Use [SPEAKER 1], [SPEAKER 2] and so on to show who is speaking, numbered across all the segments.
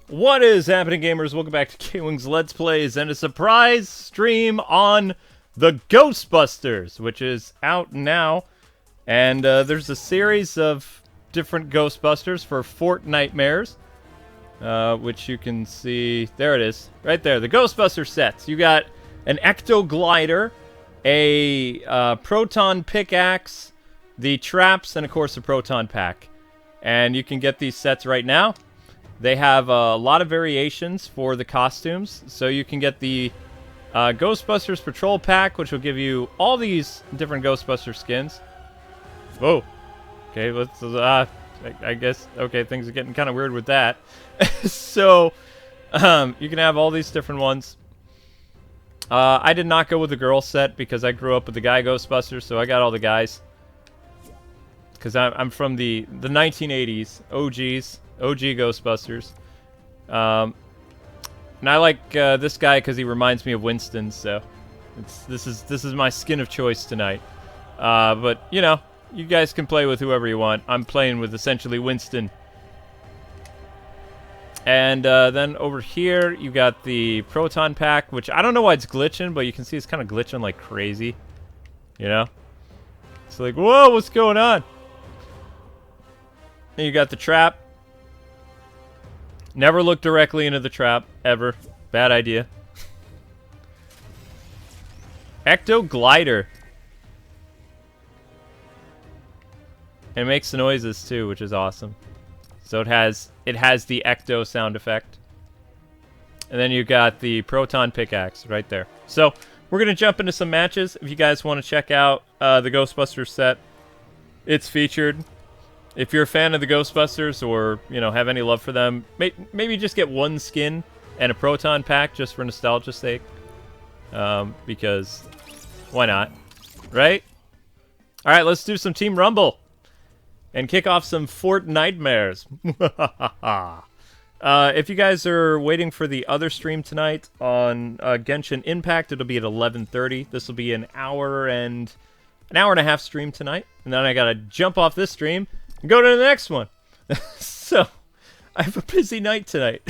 [SPEAKER 1] What is happening, gamers? Welcome back to KwingsLetsPlays and a surprise stream on the Ghostbusters, which is out now. And there's a series of different Ghostbusters for FORTNITEMARES, which you can see. There it is, right there. The Ghostbuster sets. You got an ecto glider, a proton pickaxe, the traps, and of course a proton pack. And you can get these sets right now. They have a lot of variations for the costumes, so you can get the Ghostbusters Patrol Pack, which will give you all these different Ghostbuster skins. Whoa. Okay, let's, I guess, okay, things are getting kind of weird with that. So, you can have all these different ones. I did not go with the girl set because I grew up with the guy Ghostbusters, so I got all the guys. Because I'm from the 1980s, OG Ghostbusters. And I like this guy because he reminds me of Winston, so this is my skin of choice tonight. But you know, you guys can play with whoever you want. I'm playing with essentially Winston. And then over here you got the proton pack, which I don't know why it's glitching, but you can see it's kind of glitching like crazy. You know, it's like, whoa, what's going on? And you got the trap. Never look directly into the trap, ever. Bad idea. Ecto glider. It makes noises too, which is awesome. So it has the ecto sound effect. And then you got the proton pickaxe right there. So we're gonna jump into some matches. If you guys want to check out the Ghostbusters set, it's featured. If you're a fan of the Ghostbusters or, you know, have any love for them, maybe just get one skin and a proton pack just for nostalgia's sake. Because why not? Right? Alright, let's do some Team Rumble. And kick off some FORTNITEMARES. If you guys are waiting for the other stream tonight on Genshin Impact, it'll be at 11:30. This will be an hour and a half stream tonight. And then I gotta jump off this stream and go to the next one. So, I have a busy night tonight.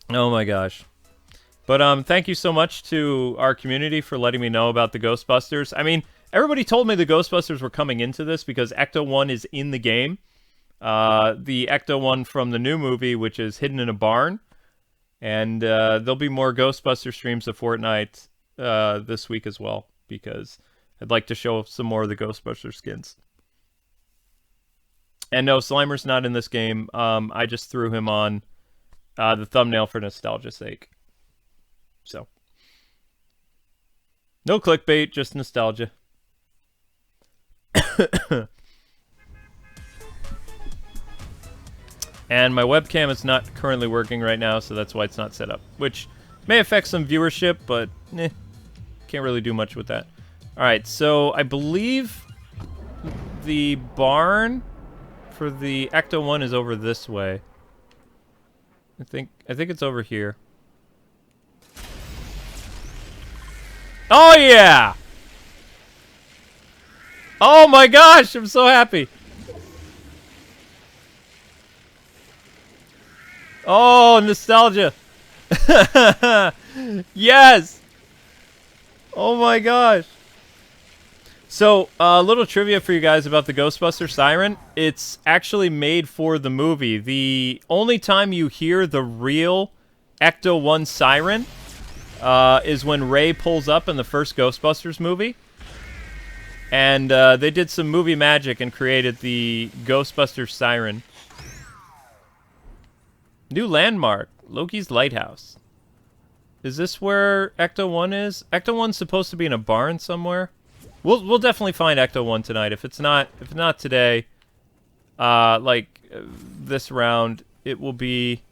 [SPEAKER 1] Oh my gosh. But thank you so much to our community for letting me know about the Ghostbusters. I mean, everybody told me the Ghostbusters were coming into this because Ecto 1 is in the game. The Ecto 1 from the new movie, which is hidden in a barn. And there'll be more Ghostbuster streams of Fortnite this week as well, because I'd like to show some more of the Ghostbuster skins. And no, Slimer's not in this game. I just threw him on the thumbnail for nostalgia's sake. So. No clickbait, just nostalgia. And my webcam is not currently working right now, so that's why it's not set up. Which may affect some viewership, but can't really do much with that. Alright, so I believe the barn for the Ecto 1 is over this way. I think it's over here. Oh yeah! Oh my gosh, I'm so happy. Oh, nostalgia. Yes! Oh my gosh. So, a little trivia for you guys about the Ghostbuster siren. It's actually made for the movie. The only time you hear the real Ecto 1 siren is when Ray pulls up in the first Ghostbusters movie. And they did some movie magic and created the Ghostbusters siren. New landmark, Loki's Lighthouse. Is this where Ecto 1 is? Ecto 1's supposed to be in a barn somewhere. We'll definitely find Ecto 1 tonight. If not today, this round, it will be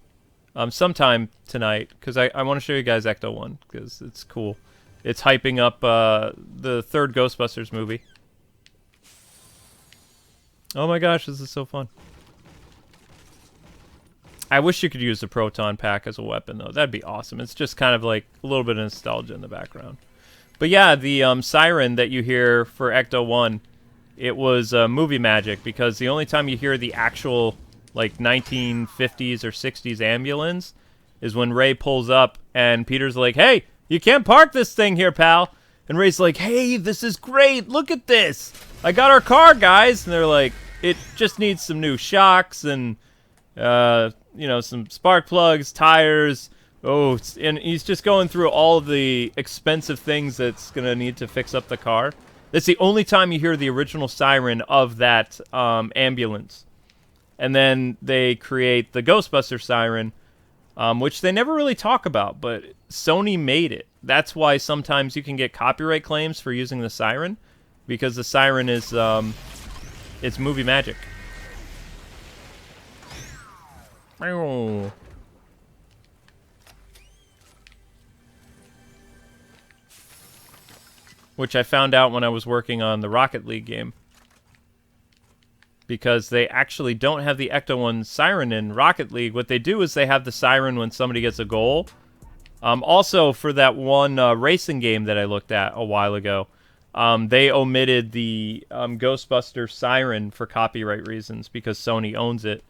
[SPEAKER 1] sometime tonight, because I want to show you guys Ecto 1 because it's cool. It's hyping up the third Ghostbusters movie. Oh my gosh, this is so fun. I wish you could use the proton pack as a weapon, though. That'd be awesome. It's just kind of like a little bit of nostalgia in the background. But yeah, the siren that you hear for Ecto 1, it was movie magic, because the only time you hear the actual like 1950s or 60s ambulance, is when Ray pulls up and Peter's like, "Hey, you can't park this thing here, pal." And Ray's like, "Hey, this is great. Look at this. I got our car, guys." And they're like, "It just needs some new shocks and, you know, some spark plugs, tires." Oh, and he's just going through all of the expensive things that's going to need to fix up the car. That's the only time you hear the original siren of that ambulance. And then they create the Ghostbuster siren, which they never really talk about, but Sony made it. That's why sometimes you can get copyright claims for using the siren, because the siren is, it's movie magic. Which I found out when I was working on the Rocket League game. Because they actually don't have the Ecto 1 siren in Rocket League. What they do is they have the siren when somebody gets a goal. Also, for that one racing game that I looked at a while ago, they omitted the Ghostbuster siren for copyright reasons because Sony owns it.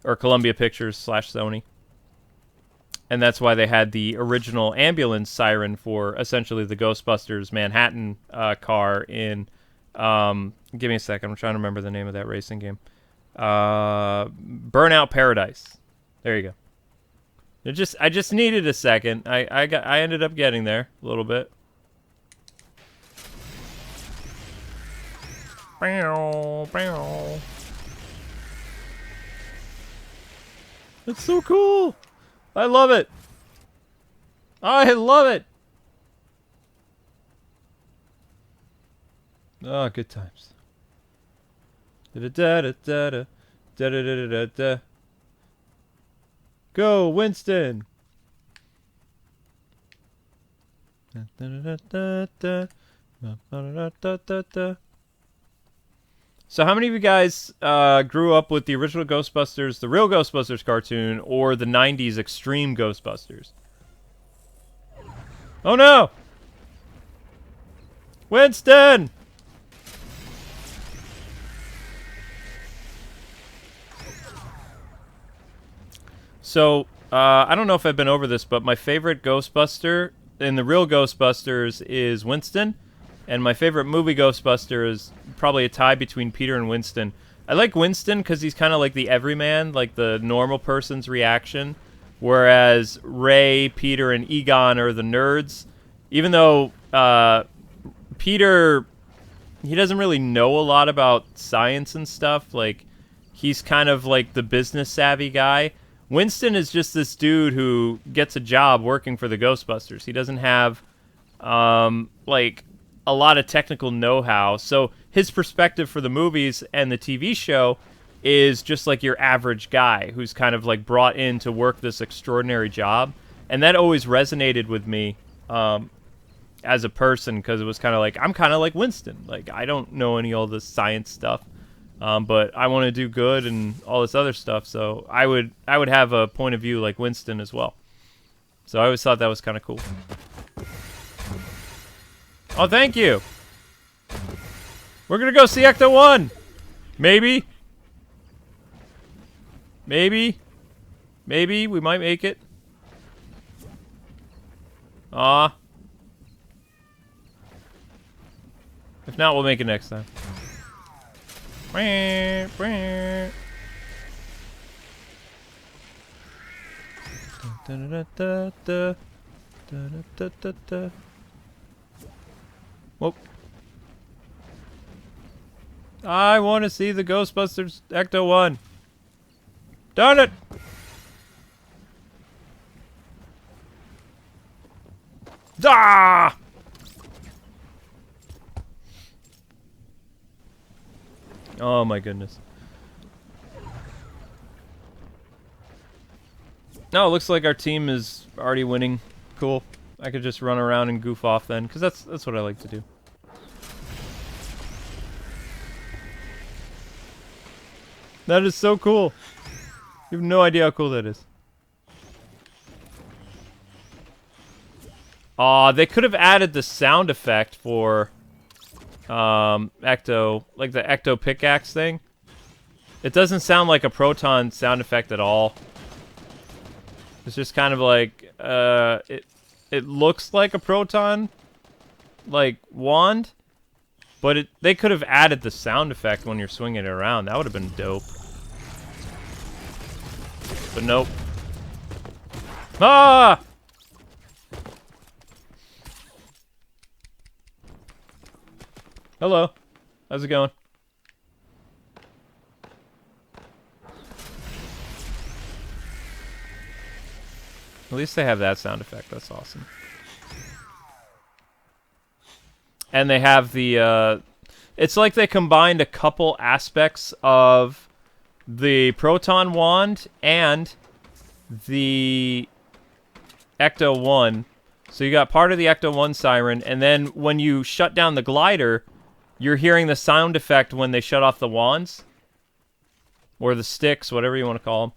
[SPEAKER 1] Or Columbia Pictures / Sony. And that's why they had the original ambulance siren for essentially the Ghostbusters Manhattan car in... give me a second. I'm trying to remember the name of that racing game. Burnout Paradise. There you go. I just needed a second. I ended up getting there a little bit. It's so cool. I love it. I love it. Oh, good times. Da-da-da-da-da-da. Go, Winston. So how many of you guys grew up with the original Ghostbusters, the real Ghostbusters cartoon, or the 90s Extreme Ghostbusters? Oh no! Winston! So, I don't know if I've been over this, but my favorite Ghostbuster in the real Ghostbusters is Winston. And my favorite movie Ghostbuster is probably a tie between Peter and Winston. I like Winston because he's kind of like the everyman, like the normal person's reaction. Whereas Ray, Peter, and Egon are the nerds. Even though Peter, he doesn't really know a lot about science and stuff. Like, he's kind of like the business savvy guy. Winston is just this dude who gets a job working for the Ghostbusters. He doesn't have, like, a lot of technical know-how. So his perspective for the movies and the TV show is just like your average guy who's kind of like brought in to work this extraordinary job. And that always resonated with me as a person, because it was kind of like, I'm kind of like Winston. Like, I don't know all this science stuff, but I want to do good and all this other stuff. So I would have a point of view like Winston as well. So I always thought that was kind of cool. Oh, thank you. We're going to go see Ecto 1. Maybe. Maybe. Maybe. We might make it. Aw. If not, we'll make it next time. Whoop. I want to see the Ghostbusters Ecto 1. Darn it! Ah! Oh my goodness. No, it looks like our team is already winning. Cool. I could just run around and goof off then, because that's what I like to do. That is so cool. You have no idea how cool that is. Aw, they could have added the sound effect for Ecto, like the Ecto pickaxe thing. It doesn't sound like a proton sound effect at all. It's just kind of like, it looks like a proton, like, wand, but they could have added the sound effect when you're swinging it around. That would have been dope. But nope. Ah! Hello. How's it going? At least they have that sound effect. That's awesome. And they have the, it's like they combined a couple aspects of the proton wand and the Ecto 1. So you got part of the Ecto 1 siren, and then when you shut down the glider, you're hearing the sound effect when they shut off the wands. Or the sticks, whatever you want to call them.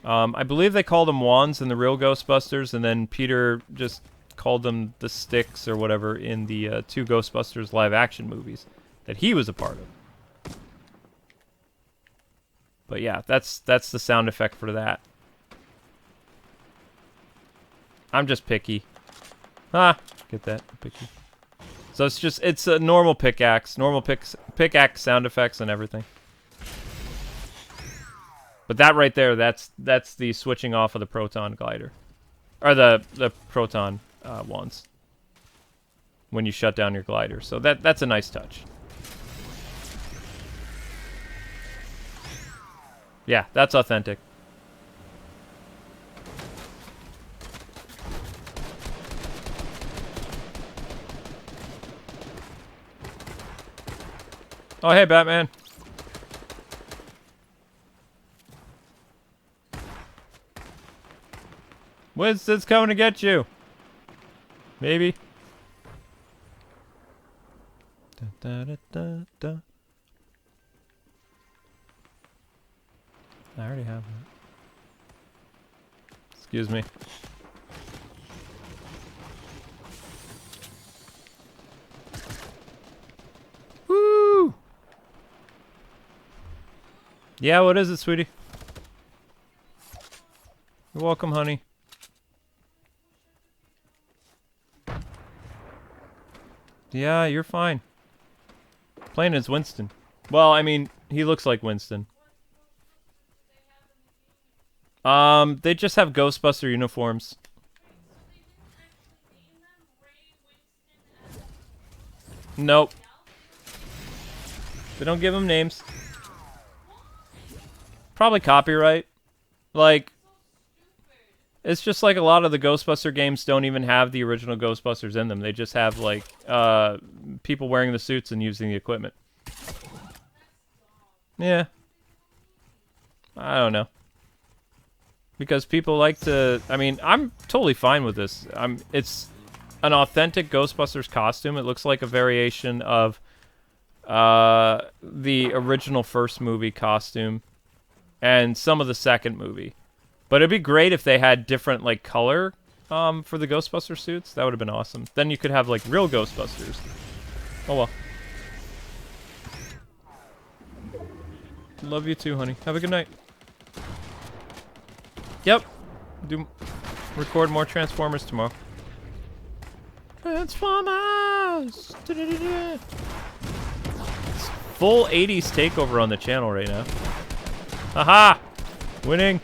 [SPEAKER 1] I believe they called them wands in the real Ghostbusters, and then Peter just called them the sticks or whatever in the 2 Ghostbusters live-action movies that he was a part of. But yeah, that's the sound effect for that. I'm just picky. Ah, get that, picky. So it's a normal pickaxe, pickaxe sound effects and everything. But that right there, that's the switching off of the proton glider. Or the proton wands. When you shut down your glider. So that's a nice touch. Yeah, that's authentic. Oh, hey, Batman. Winston's coming to get you. Maybe. Da, da, da, da. I already have that. Excuse me. Woo! Yeah, what is it, sweetie? You're welcome, honey. Yeah, you're fine. Playing as Winston. Well, I mean, he looks like Winston. They just have Ghostbuster uniforms. Nope. They don't give them names. Probably copyright. Like, it's just like a lot of the Ghostbuster games don't even have the original Ghostbusters in them. They just have, like, people wearing the suits and using the equipment. Yeah. I don't know. Because people like to... I mean, I'm totally fine with this. It's an authentic Ghostbusters costume. It looks like a variation of the original first movie costume and some of the second movie. But it'd be great if they had different, like, color for the Ghostbuster suits. That would have been awesome. Then you could have, like, real Ghostbusters. Oh, well. Love you too, honey. Have a good night. Yep. Record more Transformers tomorrow. Transformers! It's full 80s takeover on the channel right now. Haha! Winning!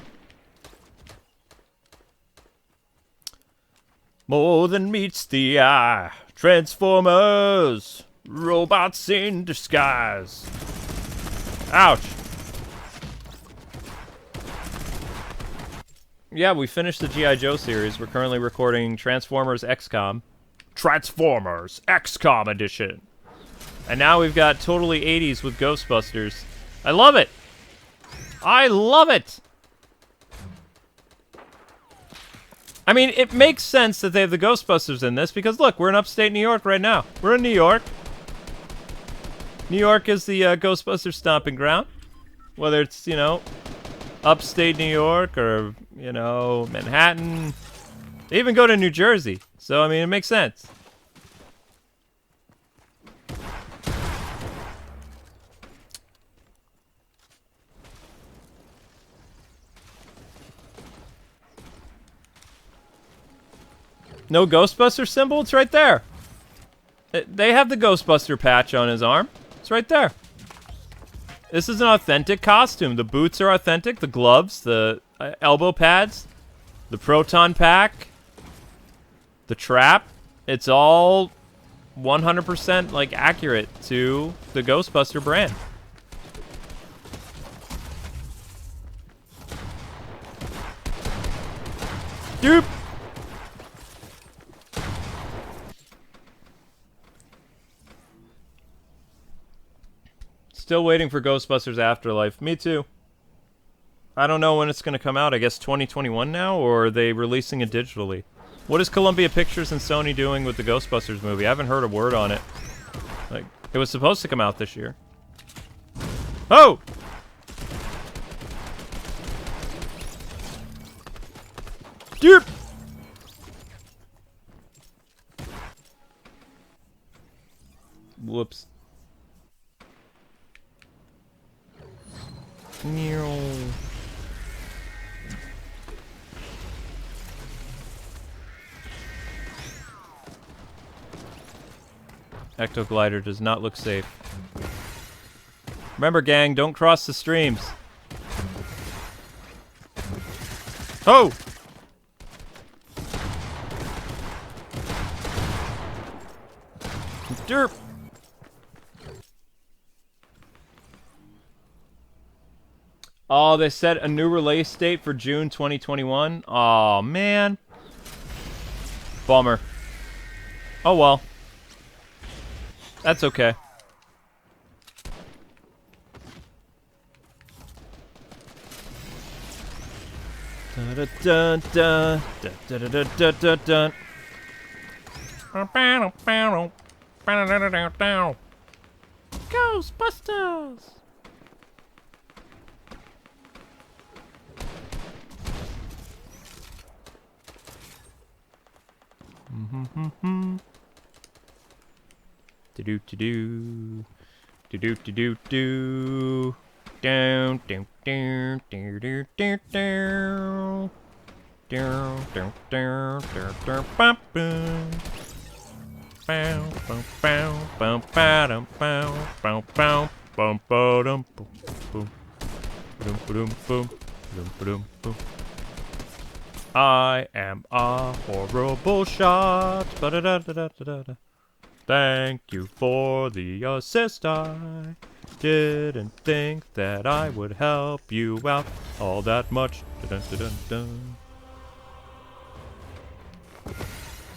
[SPEAKER 1] More than meets the eye. Transformers! Robots in disguise. Ouch! Yeah, we finished the G.I. Joe series. We're currently recording Transformers XCOM. Transformers XCOM Edition. And now we've got totally 80s with Ghostbusters. I love it! I love it! I mean, it makes sense that they have the Ghostbusters in this, because look, we're in upstate New York right now. We're in New York. New York is the Ghostbusters stomping ground. Whether it's, you know, upstate New York or, you know, Manhattan. They even go to New Jersey. So, I mean, it makes sense. No Ghostbuster symbol? It's right there. They have the Ghostbuster patch on his arm. It's right there. This is an authentic costume. The boots are authentic. The gloves, the elbow pads, the proton pack, the trap. It's all 100% like accurate to the Ghostbuster brand. Dupe. Still waiting for Ghostbusters Afterlife. Me too. I don't know when it's going to come out. I guess 2021 now, or are they releasing it digitally? What is Columbia Pictures and Sony doing with the Ghostbusters movie? I haven't heard a word on it. Like, it was supposed to come out this year. Oh! Dude! Whoops. Ecto Glider does not look safe. Remember, gang, don't cross the streams. Oh! Derp! Oh, they set a new release date for June 2021. Oh, man. Bummer. Oh, well. That's okay. Ghostbusters! Do-do-do-do. Do-do-do-do-do. Down, down, down, down, down, down, down. Down, down, down, down, down, bum, boom. Bow, bow, bow, bow, ba-dum, bow, bow, bow, bum, ba-dum, boom, boom. Boom, boom, boom, boom, boom, boom. I am a horrible shot. Ba-da-da-da-da-da-da. Thank you for the assist. I didn't think that I would help you out all that much. Dun-dun-dun-dun.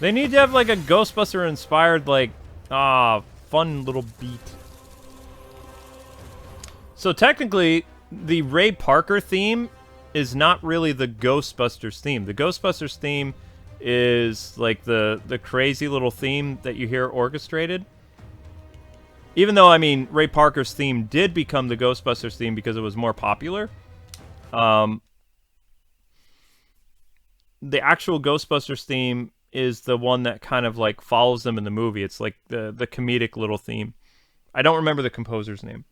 [SPEAKER 1] They need to have like a Ghostbuster inspired like fun little beat. So technically the Ray Parker theme is not really the Ghostbusters theme. The Ghostbusters theme is like the crazy little theme that you hear orchestrated. Even though, I mean, Ray Parker's theme did become the Ghostbusters theme because it was more popular. The actual Ghostbusters theme is the one that kind of like follows them in the movie. It's like the comedic little theme. I don't remember the composer's name.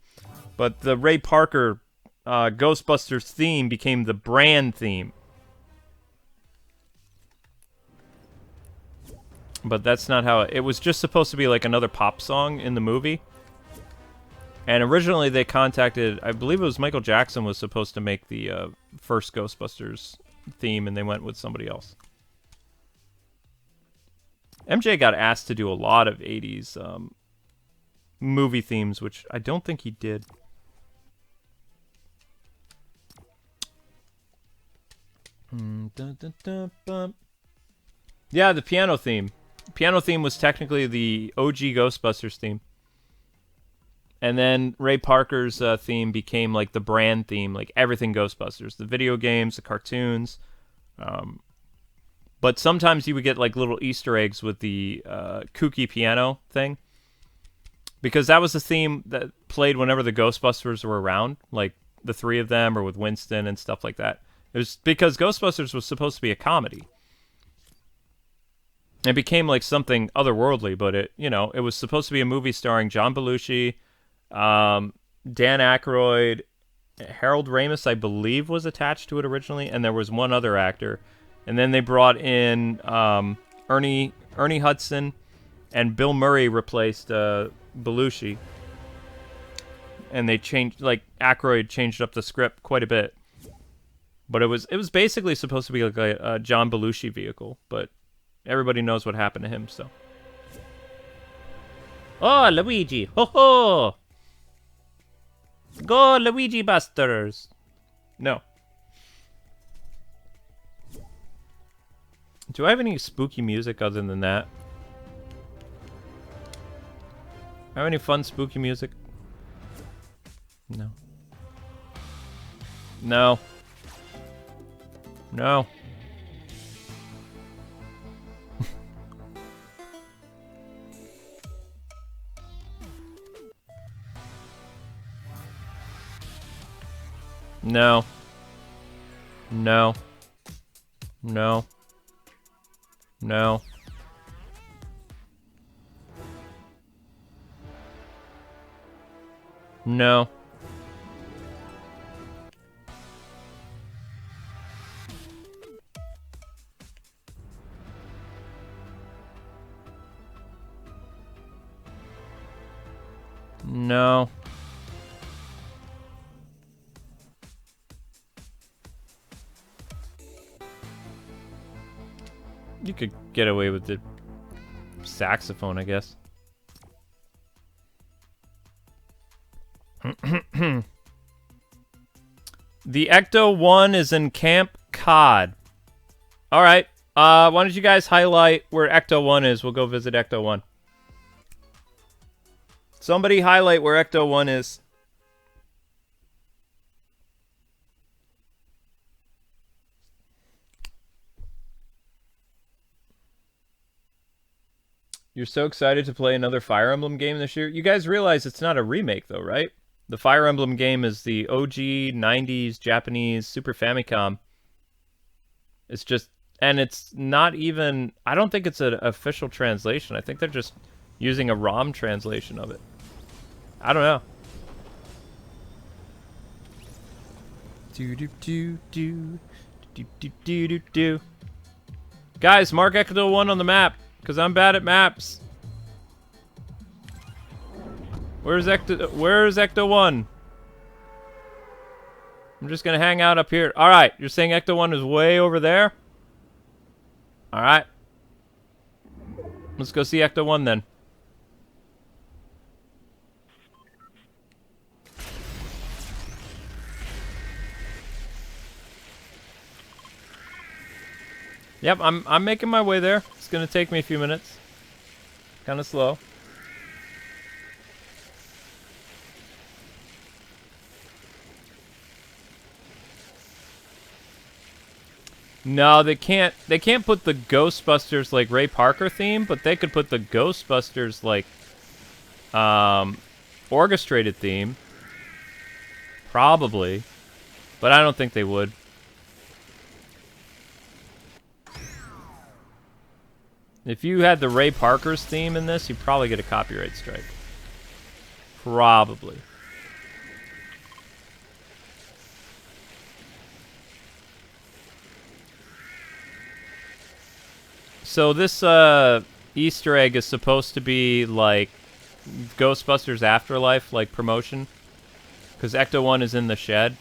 [SPEAKER 1] But the Ray Parker Ghostbusters theme became the brand theme. But that's not how it was. Just supposed to be like another pop song in the movie. And originally they contacted, I believe it was Michael Jackson was supposed to make the first Ghostbusters theme, and they went with somebody else. MJ got asked to do a lot of 80s movie themes, which I don't think he did. Yeah, the piano theme. Piano theme was technically the OG Ghostbusters theme. And then Ray Parker's theme became like the brand theme, like everything Ghostbusters. The video games, the cartoons. But sometimes you would get like little Easter eggs with the kooky piano thing. Because that was the theme that played whenever the Ghostbusters were around. Like the three of them or with Winston and stuff like that. It was because Ghostbusters was supposed to be a comedy. It became like something otherworldly, but it was supposed to be a movie starring John Belushi, Dan Aykroyd, Harold Ramis, I believe, was attached to it originally, and there was one other actor. And then they brought in Ernie Hudson and Bill Murray replaced Belushi. And they changed, like, Aykroyd changed up the script quite a bit. But it was basically supposed to be like a John Belushi vehicle, but everybody knows what happened to him, so. Oh, Luigi! Ho ho! Go, Luigi Busters! No. Do I have any spooky music other than that? Have any fun spooky music? No. No. No. No. No. No. No. No. No. You could get away with the saxophone, I guess. The Ecto-1 is in Camp Cod. Alright. Why don't you guys highlight where Ecto-1 is? We'll go visit Ecto-1. Somebody highlight where Ecto-1 is. You're so excited to play another Fire Emblem game this year? You guys realize it's not a remake, though, right? The Fire Emblem game is the OG 90s Japanese Super Famicom. It's just... And it's not even... I don't think it's an official translation. I think they're just using a ROM translation of it. I don't know. Do. Guys, mark Ecto-1 on the map, because I'm bad at maps. Where's Ecto-1? I'm just gonna hang out up here. Alright, you're saying Ecto-1 is way over there? Alright. Let's go see Ecto-1 then. Yep, I'm making my way there. It's gonna take me a few minutes. Kind of slow. No, they can't put the Ghostbusters like Ray Parker theme, but they could put the Ghostbusters like orchestrated theme. Probably. But I don't think they would. If you had the Ray Parker's theme in this, you'd probably get a copyright strike. Probably. So this Easter egg is supposed to be like Ghostbusters Afterlife, like promotion. Because Ecto-1 is in the shed.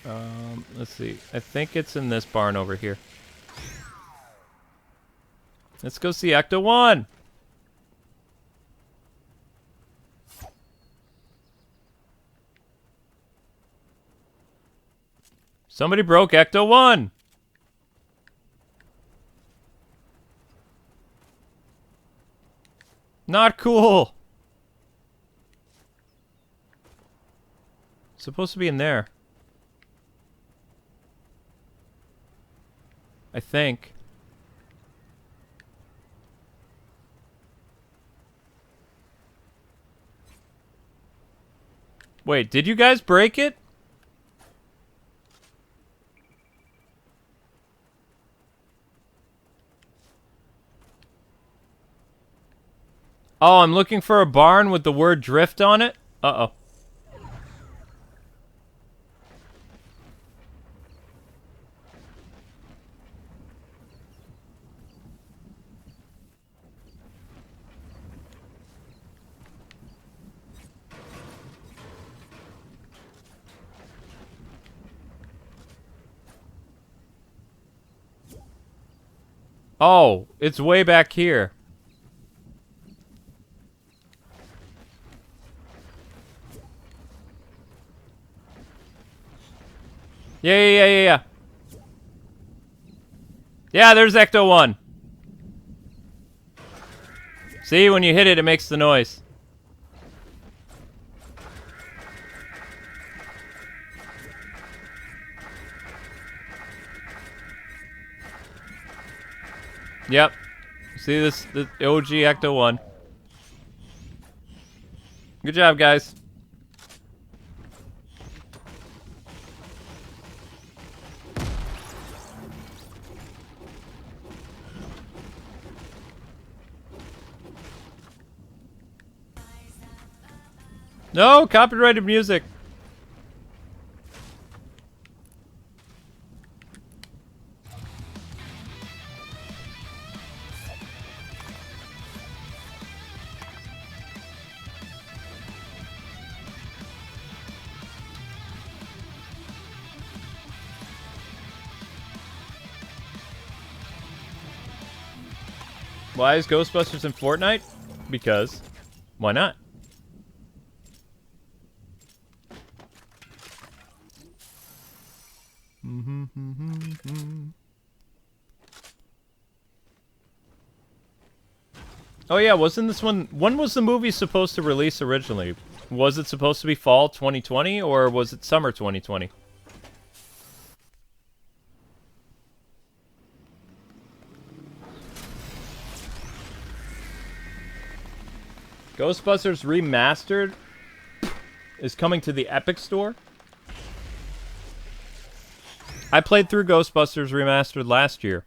[SPEAKER 1] Let's see. I think it's in this barn over here. Let's go see Ecto-1! Somebody broke Ecto-1! Not cool! It's supposed to be in there. I think. Wait, did you guys break it? Oh, I'm looking for a barn with the word drift on it? Uh-oh. Oh, it's way back here. Yeah. Yeah, there's Ecto 1. See, when you hit it, it makes the noise. Yep. See this, the OG Ecto 1. Good job, guys. No, copyrighted music. Why is Ghostbusters in Fortnite? Because, why not? Oh yeah, wasn't this one... When was the movie supposed to release originally? Was it supposed to be fall 2020, or was it summer 2020? Ghostbusters Remastered is coming to the Epic Store. I played through Ghostbusters Remastered last year.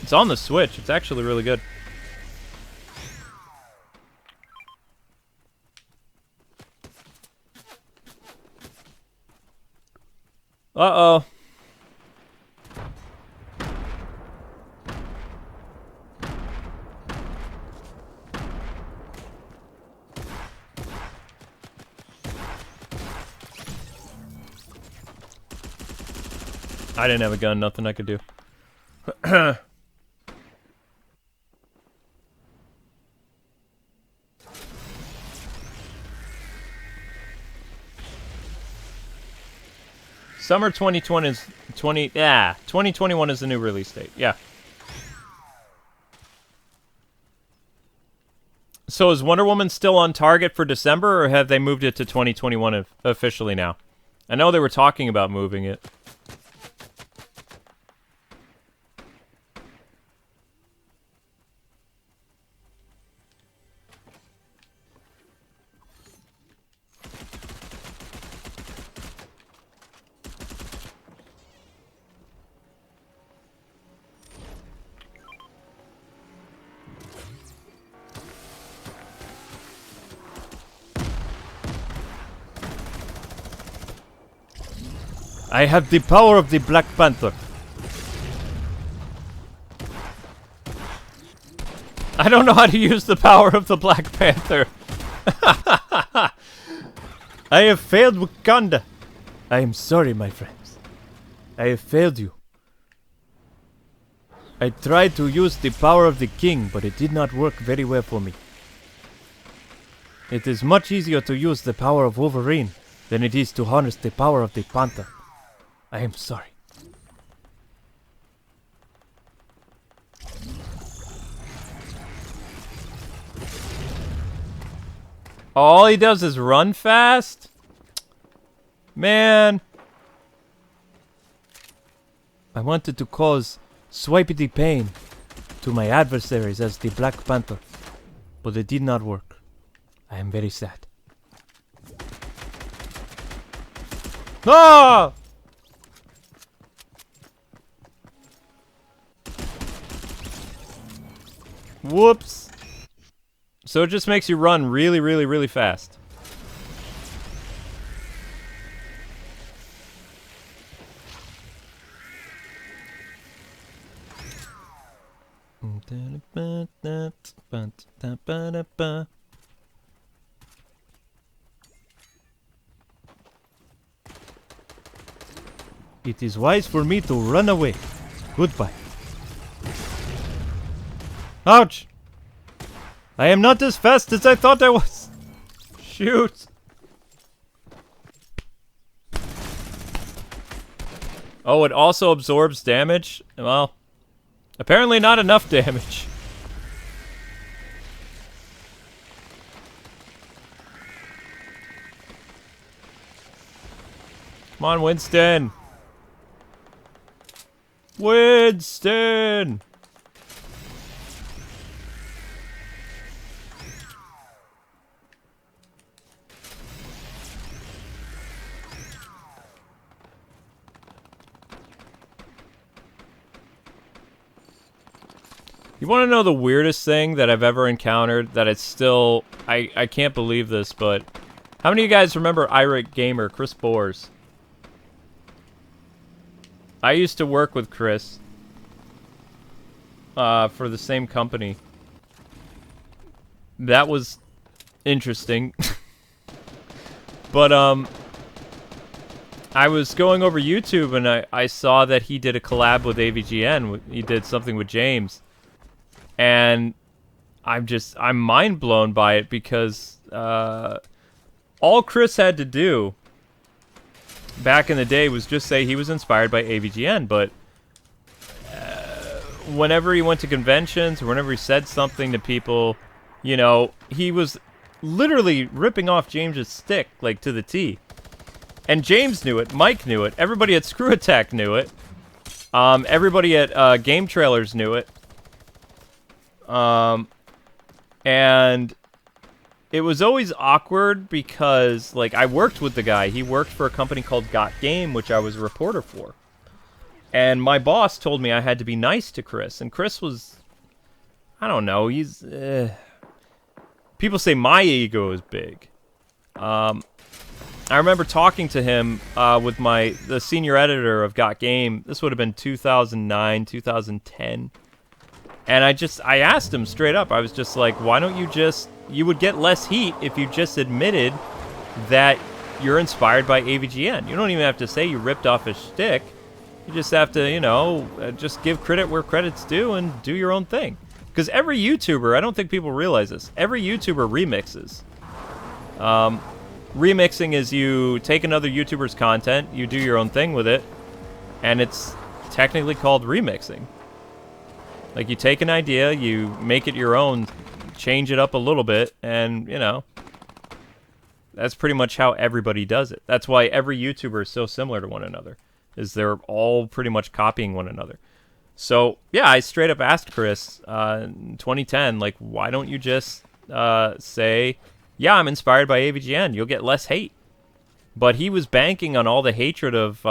[SPEAKER 1] It's on the Switch. It's actually really good. Uh-oh. I didn't have a gun, nothing I could do. Summer 2020 is 2021 is the new release date. Yeah. So is Wonder Woman still on target for December, or have they moved it to 2021 officially now? I know they were talking about moving it. I have the power of the Black Panther. I don't know how to use the power of the Black Panther. I have failed Wakanda. I am sorry, my friends. I have failed you. I tried to use the power of the king, but it did not work very well for me. It is much easier to use the power of Wolverine than it is to harness the power of the Panther. I am sorry. All he does is run fast? Man. I wanted to cause swipity pain to my adversaries as the Black Panther, but it did not work. I am very sad. Ah! Whoops. So it just makes you run really, really, really fast. It is wise for me to run away. Goodbye. Ouch! I am not as fast as I thought I was. Shoot! Oh, it also absorbs damage? Well, apparently not enough damage. Come on, Winston! Winston! You want to know the weirdest thing that I've ever encountered that it's still... I can't believe this, but... How many of you guys remember Irate Gamer, Chris Bores? I used to work with Chris. For the same company. That was interesting. But, I was going over YouTube and I saw that he did a collab with AVGN. He did something with James. And I'm mind blown by it because all Chris had to do back in the day was just say he was inspired by AVGN, but whenever he went to conventions or whenever he said something to people, you know, he was literally ripping off James's stick, like, to the T. And James knew it, Mike knew it, everybody at Screw Attack knew it, everybody at Game Trailers knew it. And it was always awkward because, like, I worked with the guy. He worked for a company called Got Game, which I was a reporter for. And my boss told me I had to be nice to Chris. And Chris was, I don't know, he's, people say my ego is big. I remember talking to him with the senior editor of Got Game. This would have been 2009, 2010. And I asked him straight up. I was just like, why don't you would get less heat if you just admitted that you're inspired by AVGN. You don't even have to say you ripped off his shtick. You just have to, you know, just give credit where credit's due and do your own thing. Because every YouTuber, I don't think people realize this, every YouTuber remixes. Remixing is you take another YouTuber's content, you do your own thing with it, and it's technically called remixing. Like, you take an idea, you make it your own, change it up a little bit, and, you know, that's pretty much how everybody does it. That's why every YouTuber is so similar to one another, is they're all pretty much copying one another. So, yeah, I straight up asked Chris in 2010, like, why don't you just say, yeah, I'm inspired by AVGN, you'll get less hate. But he was banking on all the hatred of,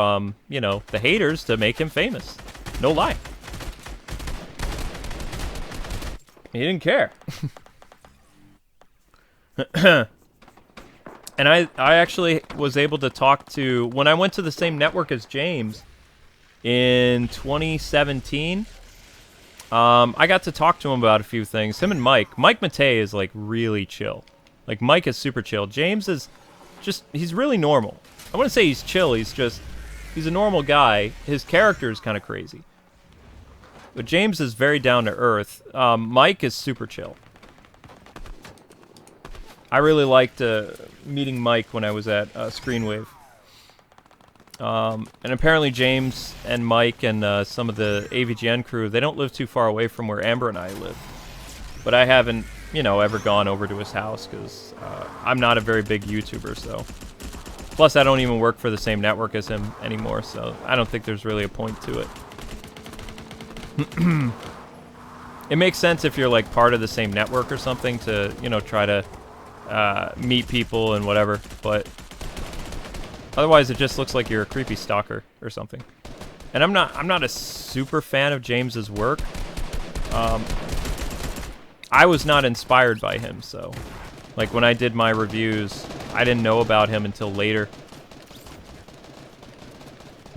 [SPEAKER 1] you know, the haters to make him famous. No lie. He didn't care. And I actually was able to talk to... When I went to the same network as James in 2017, I got to talk to him about a few things. Him and Mike. Mike Matei is, like, really chill. Like, Mike is super chill. James is just... He's really normal. I wouldn't say he's chill. He's just... He's a normal guy. His character is kind of crazy. But James is very down to earth. Mike is super chill. I really liked meeting Mike when I was at Screenwave. And apparently James and Mike and some of the AVGN crew, they don't live too far away from where Amber and I live. But I haven't, you know, ever gone over to his house because I'm not a very big YouTuber, so. Plus, I don't even work for the same network as him anymore, so I don't think there's really a point to it. It makes sense if you're, like, part of the same network or something to, you know, try to meet people and whatever, but otherwise it just looks like you're a creepy stalker or something. And I'm not a super fan of James's work. I was not inspired by him, so, like, when I did my reviews, I didn't know about him until later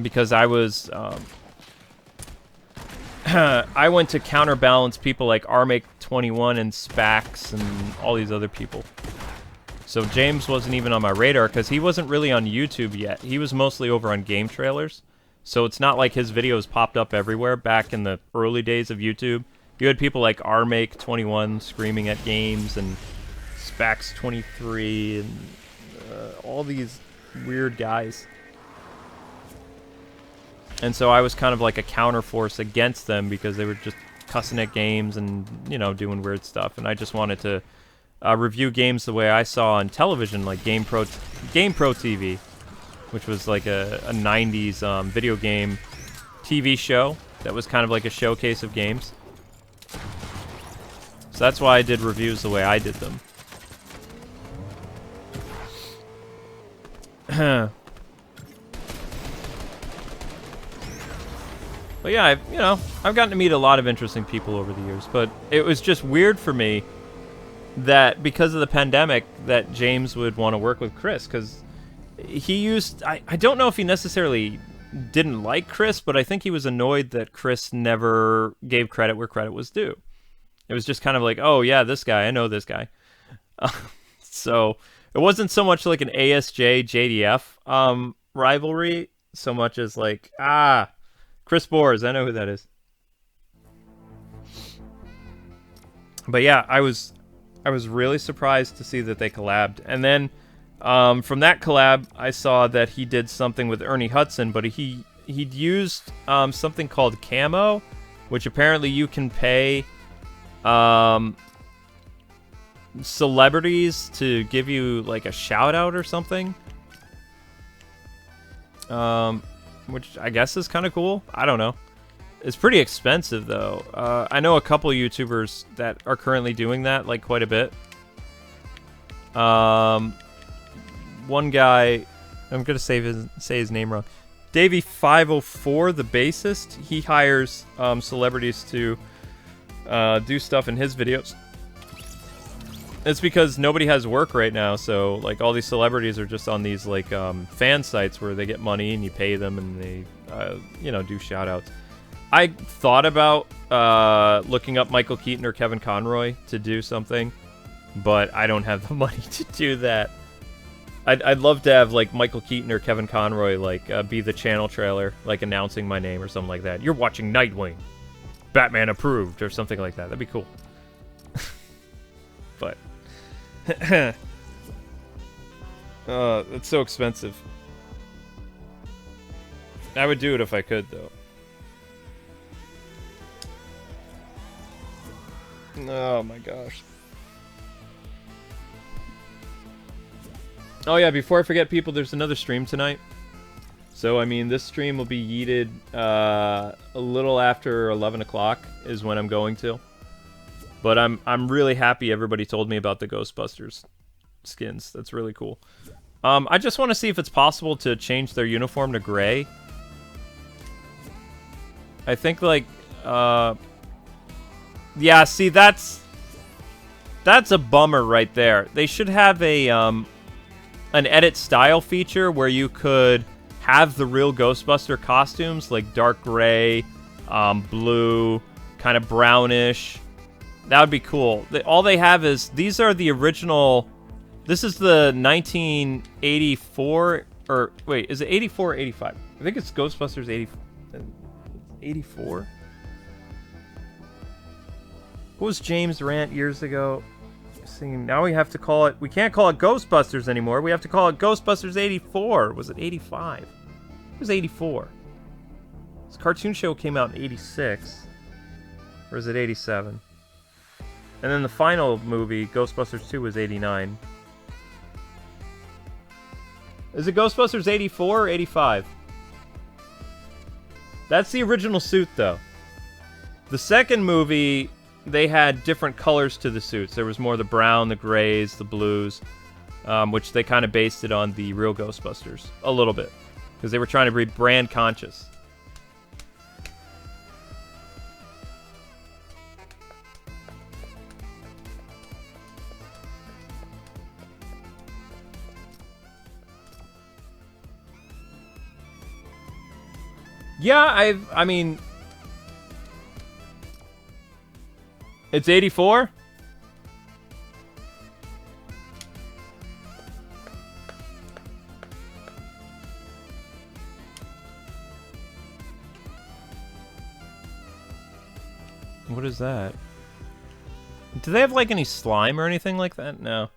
[SPEAKER 1] because I was I went to counterbalance people like Armake21 and Spax and all these other people. So James wasn't even on my radar because he wasn't really on YouTube yet. He was mostly over on Game Trailers. So it's not like his videos popped up everywhere back in the early days of YouTube. You had people like RMake21 screaming at games, and Spax23, and all these weird guys. And so I was kind of like a counterforce against them because they were just cussing at games and, you know, doing weird stuff. And I just wanted to review games the way I saw on television, like GamePro TV, which was like a 90s video game TV show that was kind of like a showcase of games. So that's why I did reviews the way I did them. But yeah, I've gotten to meet a lot of interesting people over the years, but it was just weird for me that because of the pandemic that James would want to work with Chris, because he used, I don't know if he necessarily didn't like Chris, but I think he was annoyed that Chris never gave credit where credit was due. It was just kind of like, oh yeah, this guy, I know this guy. So it wasn't so much like an ASJ JDF rivalry, so much as like, Chris Boers, I know who that is. But yeah, I was really surprised to see that they collabed. And then from that collab, I saw that he did something with Ernie Hudson, but he'd used something called Camo, which apparently you can pay celebrities to give you like a shout out or something. Which I guess is kind of cool. I don't know. It's pretty expensive though. I know a couple YouTubers that are currently doing that, like quite a bit. One guy, I'm gonna say his name wrong. Davey504, the bassist. He hires celebrities to do stuff in his videos. It's because nobody has work right now, so like all these celebrities are just on these like fan sites where they get money and you pay them and they do shout outs. I thought about looking up Michael Keaton or Kevin Conroy to do something, but I don't have the money to do that. I'd love to have like Michael Keaton or Kevin Conroy like be the channel trailer, like announcing my name or something like that. You're watching Nightwing, Batman approved, or something like that. That'd be cool. But it's so expensive. I would do it if I could, though. Oh my gosh. Oh yeah, before I forget, people, there's another stream tonight. So, I mean, this stream will be yeeted a little after 11 o'clock is when I'm going to. But I'm really happy everybody told me about the Ghostbusters skins. That's really cool. I just want to see if it's possible to change their uniform to gray. I think, like, yeah, see, that's a bummer right there. They should have a, an edit style feature where you could have the real Ghostbuster costumes, like dark gray, blue, kind of brownish. That would be cool. All they have is, these are the original, this is the 1984, or wait, is it 84 or 85? I think it's Ghostbusters 84. What was James' rant years ago? Singing, now we have to call it, we can't call it Ghostbusters anymore. We have to call it Ghostbusters 84. Was it 85? It was 84. This cartoon show came out in 86. Or is it 87? And then the final movie, Ghostbusters 2, was 89. Is it Ghostbusters 84 or 85? That's the original suit, though. The second movie, they had different colors to the suits. There was more the brown, the grays, the blues, which they kind of based it on the real Ghostbusters. A little bit. Because they were trying to be brand conscious. Yeah, I mean, it's 84? What is that? Do they have, like, any slime or anything like that? No.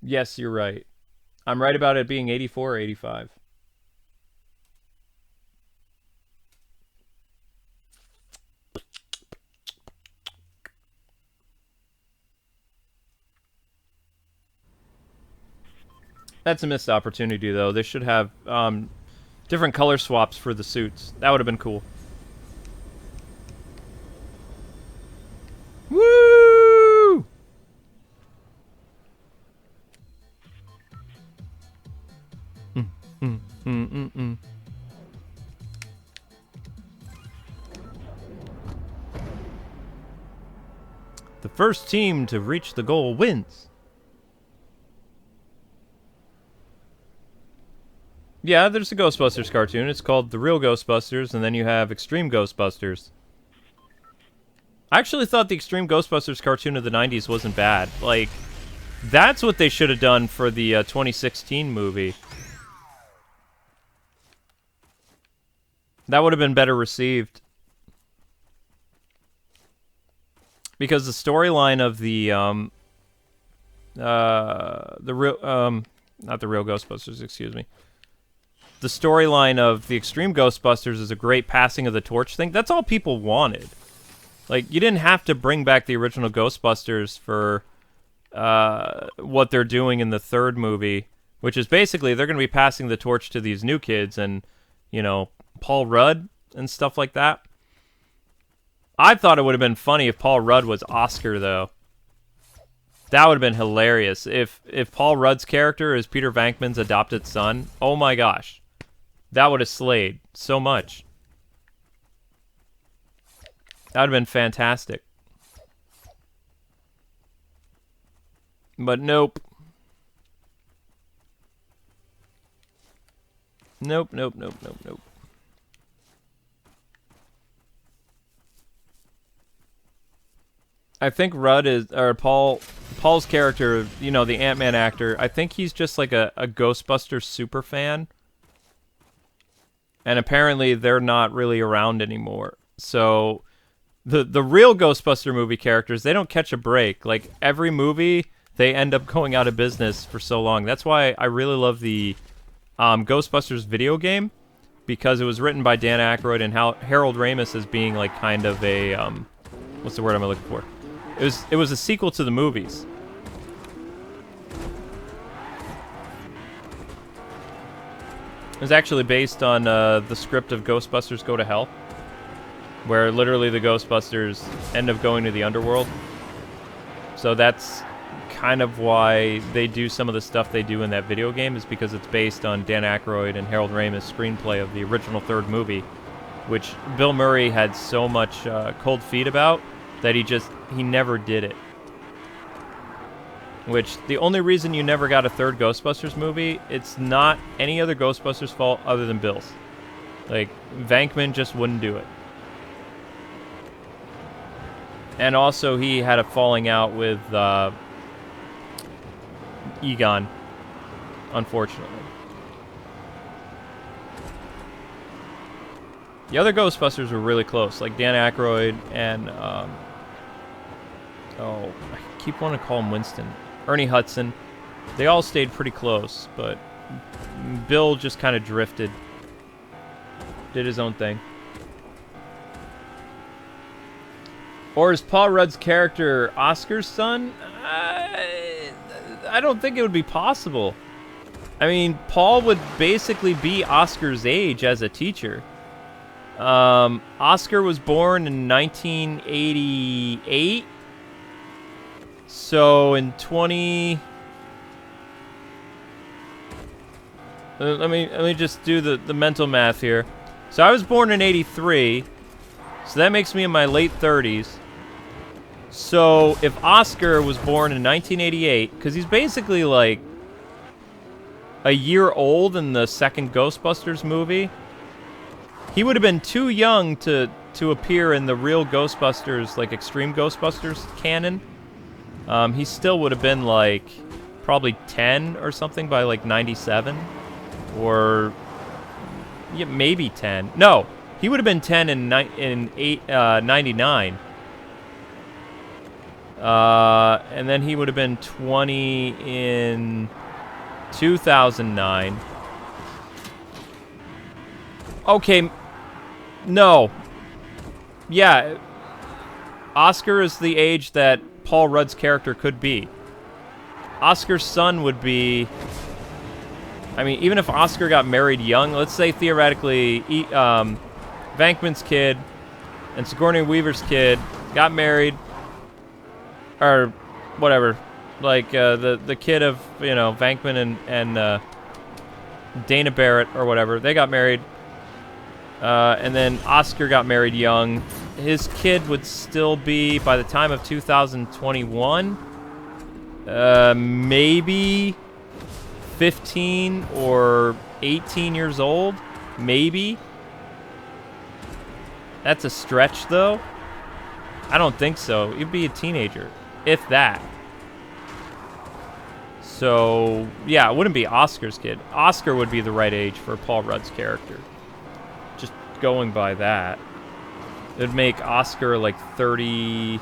[SPEAKER 1] Yes, you're right. I'm right about it being 84 or 85. That's a missed opportunity, though. They should have different color swaps for the suits. That would have been cool. Woo! The first team to reach the goal wins. Yeah, there's a Ghostbusters cartoon. It's called The Real Ghostbusters, and then you have Extreme Ghostbusters. I actually thought the Extreme Ghostbusters cartoon of the 90s wasn't bad. Like, that's what they should have done for the 2016 movie. That would have been better received. Because the storyline of the real, not the Real Ghostbusters, excuse me. The storyline of the Extreme Ghostbusters is a great passing of the torch thing. That's all people wanted. Like, you didn't have to bring back the original Ghostbusters for what they're doing in the third movie, which is basically they're going to be passing the torch to these new kids and, you know, Paul Rudd and stuff like that. I thought it would have been funny if Paul Rudd was Oscar, though. That would have been hilarious. If Paul Rudd's character is Peter Venkman's adopted son, oh my gosh. That would have slayed so much. That would have been fantastic. But nope. Nope. I think Rudd is, or Paul's character, you know, the Ant-Man actor, I think he's just like a Ghostbusters super fan. And apparently they're not really around anymore. So the real Ghostbuster movie characters, they don't catch a break. Like, every movie, they end up going out of business for so long. That's why I really love the Ghostbusters video game, because it was written by Dan Aykroyd and Harold Ramis as being like kind of a what's the word I'm looking for? It was a sequel to the movies. It was actually based on the script of Ghostbusters Go to Hell, where literally the Ghostbusters end up going to the underworld. So that's kind of why they do some of the stuff they do in that video game, is because it's based on Dan Aykroyd and Harold Ramis' screenplay of the original third movie, which Bill Murray had so much cold feet about that he never did it. Which, the only reason you never got a third Ghostbusters movie, it's not any other Ghostbusters' fault other than Bill's. Like, Venkman just wouldn't do it. And also, he had a falling out with Egon, unfortunately. The other Ghostbusters were really close, like Dan Aykroyd and, I keep wanting to call him Winston. Ernie Hudson. They all stayed pretty close, but Bill just kind of drifted. Did his own thing. Or is Paul Rudd's character Oscar's son? I don't think it would be possible. I mean, Paul would basically be Oscar's age as a teacher. Oscar was born in 1988. So in let me just do the mental math here. So I was born in 83. So that makes me in my late 30s. So if Oscar was born in 1988, because he's basically like a year old in the second Ghostbusters movie, he would have been too young to appear in the real Ghostbusters, like Extreme Ghostbusters canon. He still would have been like probably 10 or something by like 97, or Yeah, maybe 10. No, he would have been 10 in 99. And then he would have been 20 in 2009. Okay, no. Yeah, Oscar is the age that Paul Rudd's character could be. Oscar's son would be... I mean, even if Oscar got married young, let's say theoretically, Venkman's kid and Sigourney Weaver's kid got married, or whatever, like the kid of, you know, Venkman and Dana Barrett or whatever, they got married, and then Oscar got married young. His kid would still be, by the time of 2021, maybe 15 or 18 years old, maybe. That's a stretch, though. I don't think so. He'd be a teenager, if that. So, yeah, it wouldn't be Oscar's kid. Oscar would be the right age for Paul Rudd's character. Just going by that. It'd make Oscar like 30...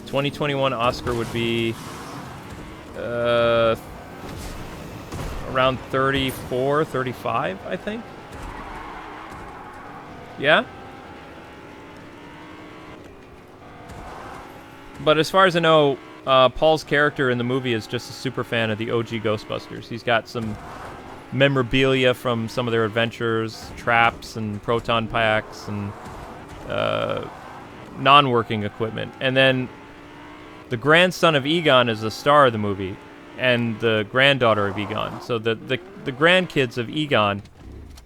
[SPEAKER 1] 2021 Oscar would be... around 34, 35, I think. Yeah? But as far as I know, Paul's character in the movie is just a super fan of the OG Ghostbusters. He's got some memorabilia from some of their adventures, traps and proton packs and non-working equipment. And then the grandson of Egon is the star of the movie, and the granddaughter of Egon. So the grandkids of Egon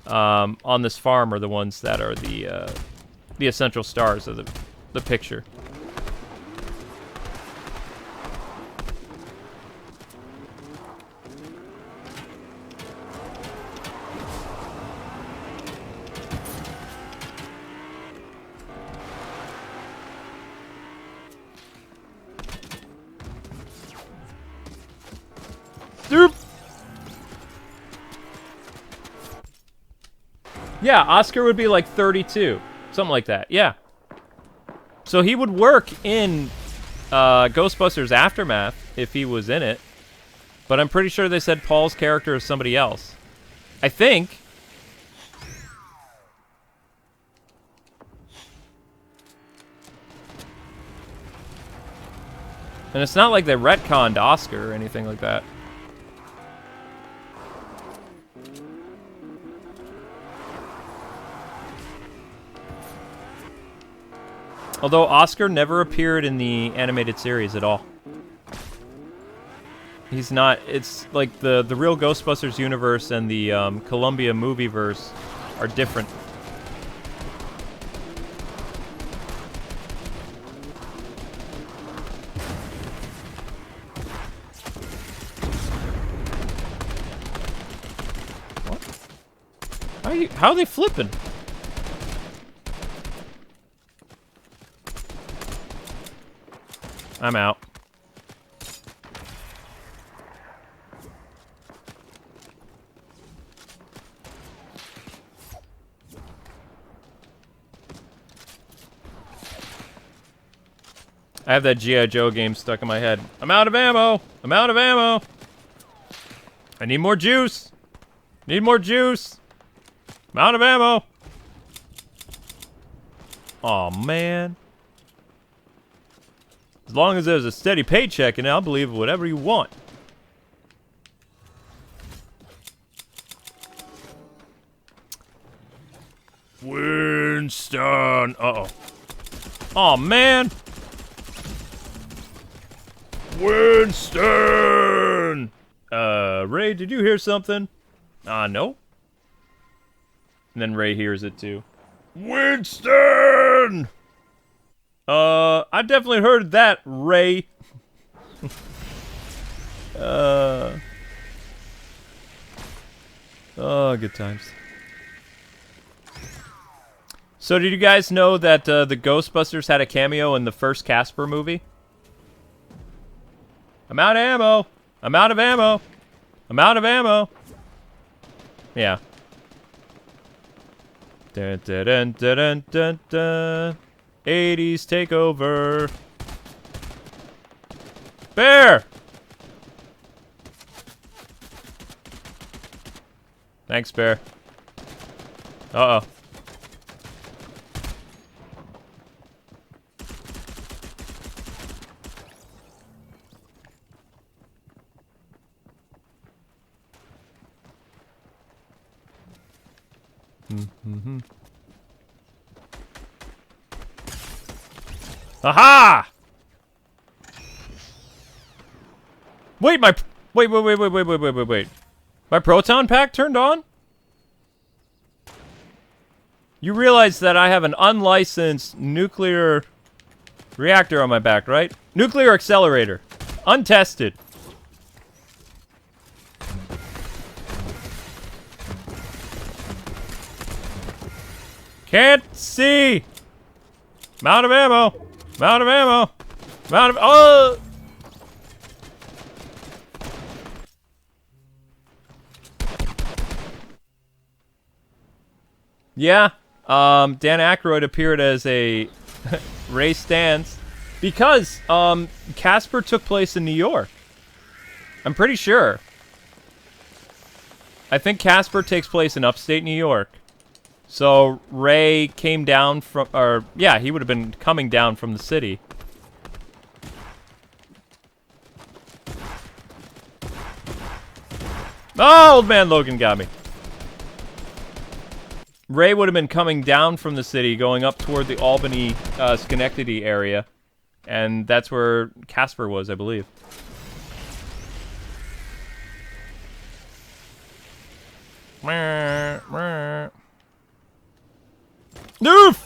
[SPEAKER 1] on this farm are the ones that are the essential stars of the picture. Yeah, Oscar would be like 32. Something like that, yeah. So he would work in Ghostbusters Aftermath if he was in it. But I'm pretty sure they said Paul's character is somebody else. I think. And it's not like they retconned Oscar or anything like that. Although Oscar never appeared in the animated series at all. He's not... It's like the real Ghostbusters universe and the Columbia movieverse are different. What? How are they flipping? I'm out. I have that G.I. Joe game stuck in my head. I'm out of ammo! I'm out of ammo! I need more juice! Need more juice! I'm out of ammo! Aw, man. As long as there's a steady paycheck, and I'll believe whatever you want. Winston! Uh-oh. Aw, man! Winston! Ray, did you hear something? No. And then Ray hears it, too. Winston! I definitely heard that, Ray. Oh, good times. So, did you guys know that the Ghostbusters had a cameo in the first Casper movie? I'm out of ammo. I'm out of ammo. I'm out of ammo. Yeah. Dun, dun, dun, dun, dun, dun, dun. 80s takeover. Bear! Thanks, Bear. Uh-oh. Aha! Wait, wait. My proton pack turned on? You realize that I have an unlicensed nuclear reactor on my back, right? Nuclear accelerator. Untested. Can't see! I'm out of ammo! I'm out of ammo! I'm out of... Oh! Yeah, Dan Aykroyd appeared as a Ray Stantz because Casper took place in New York. I'm pretty sure. I think Casper takes place in upstate New York. So Ray came down from, or yeah, he would have been coming down from the city. Oh, old man Logan got me. Ray would have been coming down from the city, going up toward the Albany, Schenectady area. And that's where Casper was, I believe. Noof!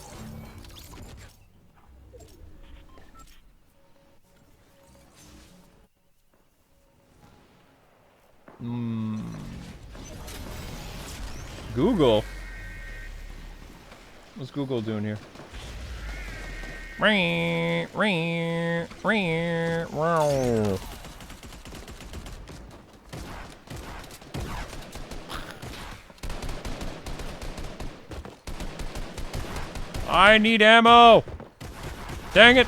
[SPEAKER 1] Google? What's Google doing here? I need ammo! Dang it!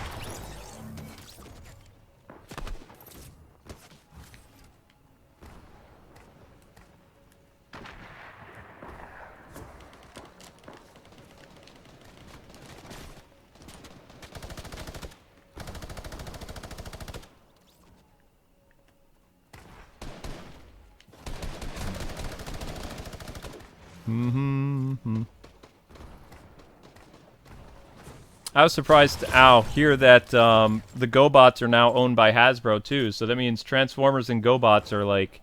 [SPEAKER 1] I was surprised to hear that the GoBots are now owned by Hasbro too. So that means Transformers and GoBots are like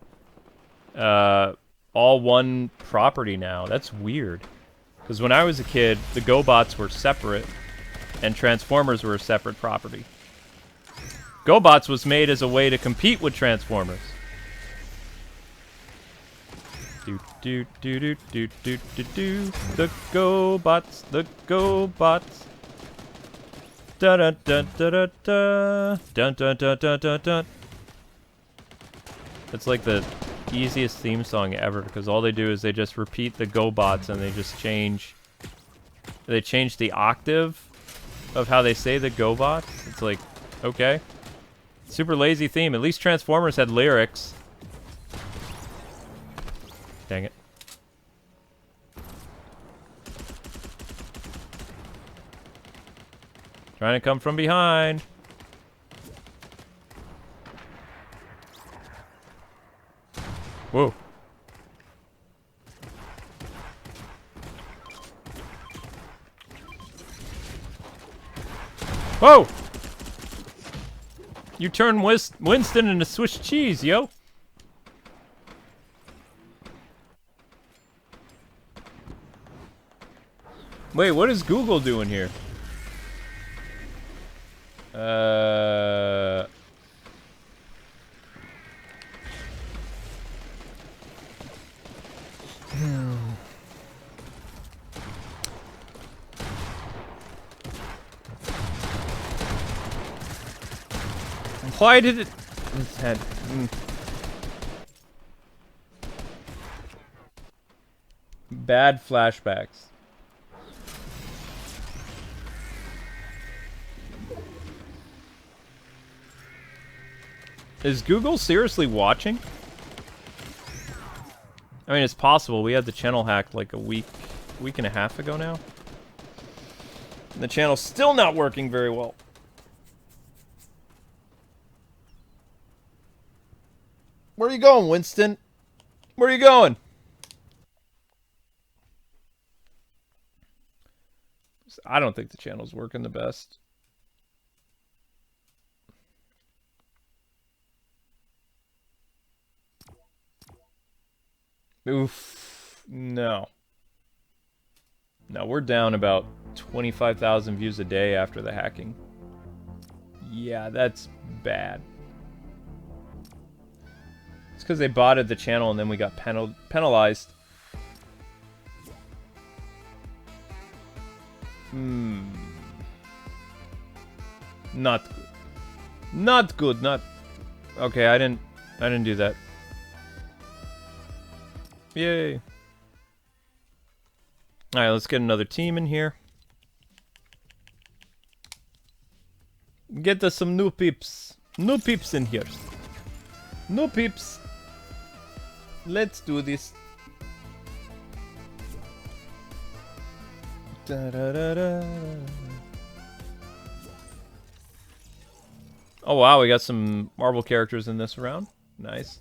[SPEAKER 1] all one property now. That's weird. Because when I was a kid, the GoBots were separate and Transformers were a separate property. GoBots was made as a way to compete with Transformers. Do do do do do do do. The GoBots, the GoBots. Da da da da da da. Dun dun dun dun dun dun. It's like the easiest theme song ever because all they do is they just repeat the GoBots and they just change. They change the octave of how they say the GoBots. It's like, okay, super lazy theme. At least Transformers had lyrics. Dang it. Trying to come from behind. Whoa. Whoa! You turn Winston into Swiss cheese, yo. Wait, what is Google doing here? Why did it... His head. Bad flashbacks. Is Google seriously watching? I mean, it's possible. We had the channel hacked like a week and a half ago now. And the channel's still not working very well. Where are you going, Winston? Where are you going? I don't think the channel's working the best. Oof. No. No, we're down about 25,000 views a day after the hacking. Yeah, that's bad. It's because they botted the channel and then we got penalized. Not good. Not good. Not. Okay, I didn't do that. Yay. Alright, let's get another team in here. Get us some new peeps. New peeps in here. New peeps. Let's do this. Da, da, da, da. Oh wow, we got some Marvel characters in this round. Nice.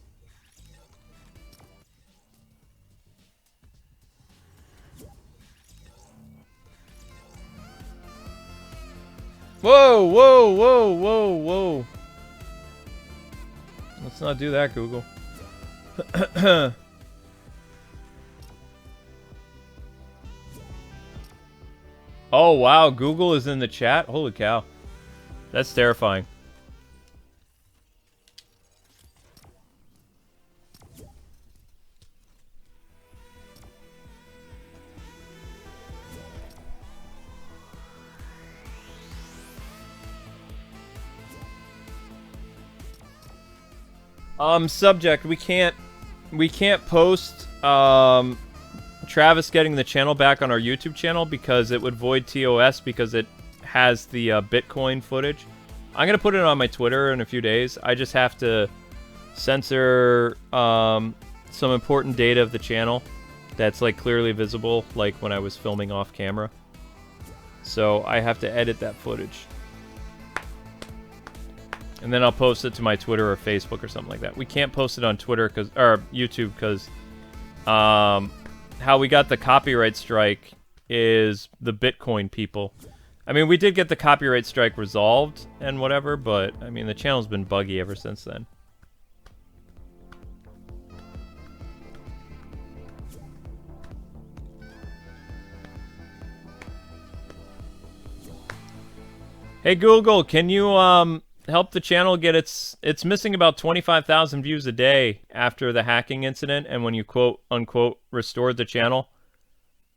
[SPEAKER 1] Whoa, whoa, whoa, whoa, whoa. Let's not do that, Google. Oh, wow. Google is in the chat? Holy cow. That's terrifying. Subject, we can't post, Travis getting the channel back on our YouTube channel because it would void TOS because it has the, Bitcoin footage. I'm gonna put it on my Twitter in a few days. I just have to censor, some important data of the channel that's, like, clearly visible, like when I was filming off camera. So I have to edit that footage. And then I'll post it to my Twitter or Facebook or something like that. We can't post it on Twitter or YouTube because how we got the copyright strike is the Bitcoin people. I mean, we did get the copyright strike resolved and whatever, but I mean, the channel's been buggy ever since then. Hey Google, can you help the channel get it's missing about 25,000 views a day after the hacking incident and when you quote unquote restored the channel.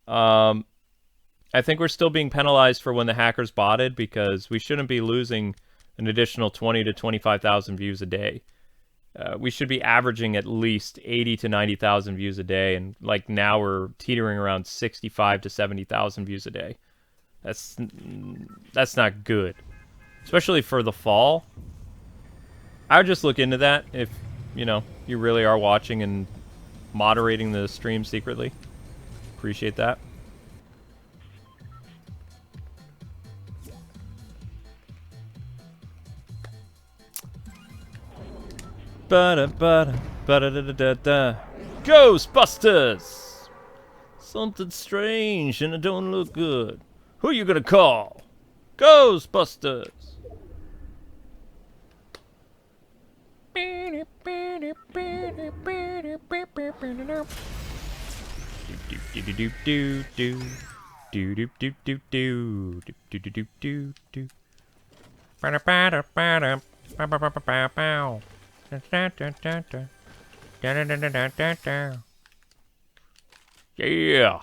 [SPEAKER 1] I think we're still being penalized for when the hackers botted because we shouldn't be losing an additional 20 to 25,000 views a day. We should be averaging at least 80 to 90,000 views a day, and like now we're teetering around 65 to 70,000 views a day. That's not good. Especially for the fall. I would just look into that if, you know, you really are watching and moderating the stream secretly. Appreciate that. Ba-da-ba-da-ba-da-da-da-da. Ghostbusters! Something strange and it don't look good. Who you gonna call? Ghostbusters! Yeah.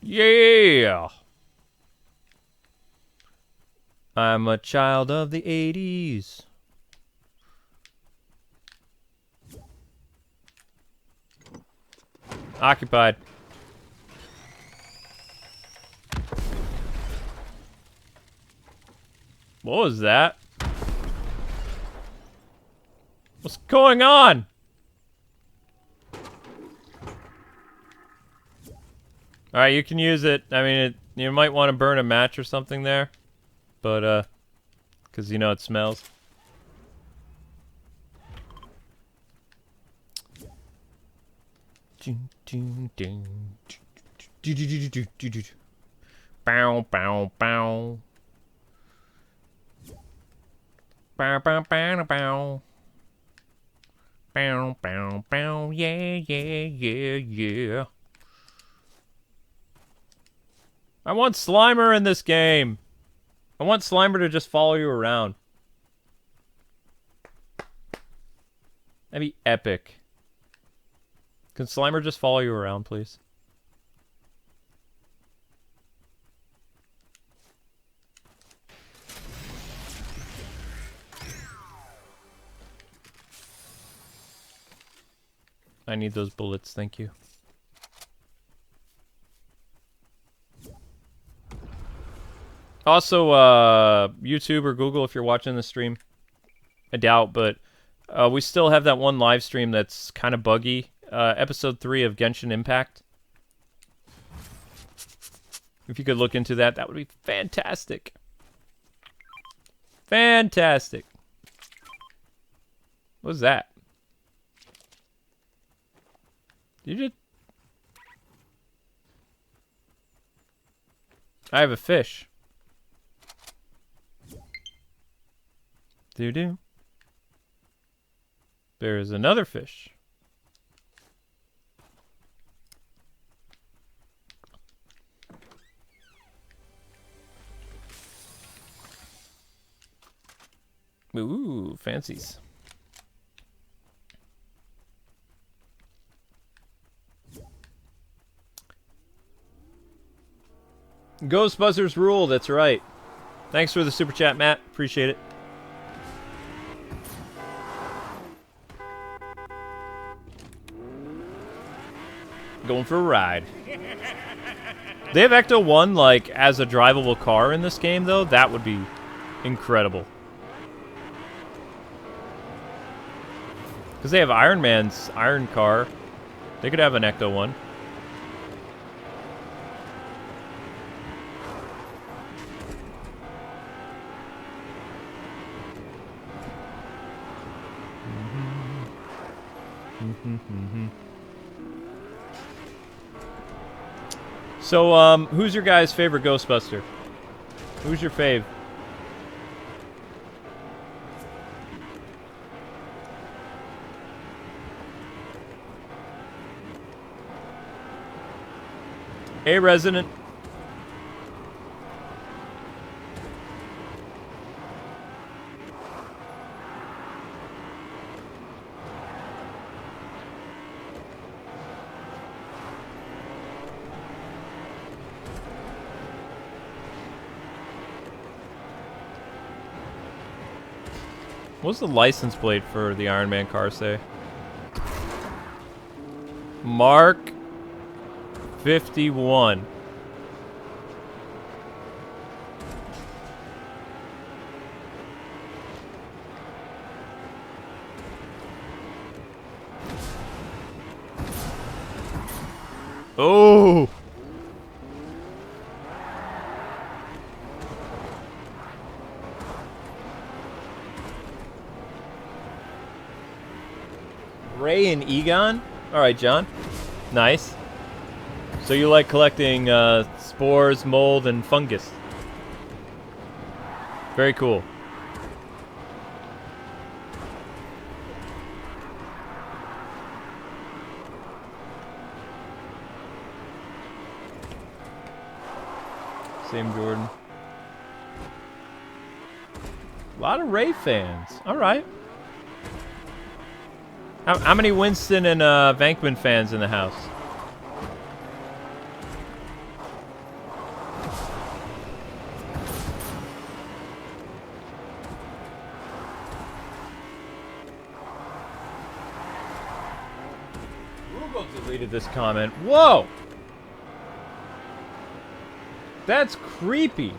[SPEAKER 1] Yeah. I'm a child of the 80s. Occupied. What was that? What's going on? Alright, you can use it. I mean, you might want to burn a match or something there. But, because, you know, it smells. Bow, bow, bow. Bow, bow, bow, bow. Bow, bow, bow. Yeah, yeah, yeah, yeah. I want Slimer in this game. I want Slimer to just follow you around. That'd be epic. Can Slimer just follow you around, please? I need those bullets, thank you. Also, YouTube or Google, if you're watching the stream, I doubt, but we still have that one live stream that's kind of buggy. Episode 3 of Genshin Impact. If you could look into that, that would be fantastic. Fantastic. What's that? You just... I have a fish. Doo-doo. There is another fish. Ooh, fancies. Ghostbusters rule, that's right. Thanks for the super chat, Matt. Appreciate it. Going for a ride. They have Ecto 1, like, as a drivable car in this game, though. That would be incredible. Because they have Iron Man's iron car. They could have an Ecto 1. So, who's your guys' favorite Ghostbuster? Who's your fave? Hey, Resident. What's the license plate for the Iron Man car say? Mark 51. Oh! Ray and Egon? Alright, John. Nice. So you like collecting spores, mold, and fungus. Very cool. Same Jordan. A lot of Ray fans. Alright. How many Winston and Vankman fans in the house? Google deleted this comment. Whoa! That's creepy.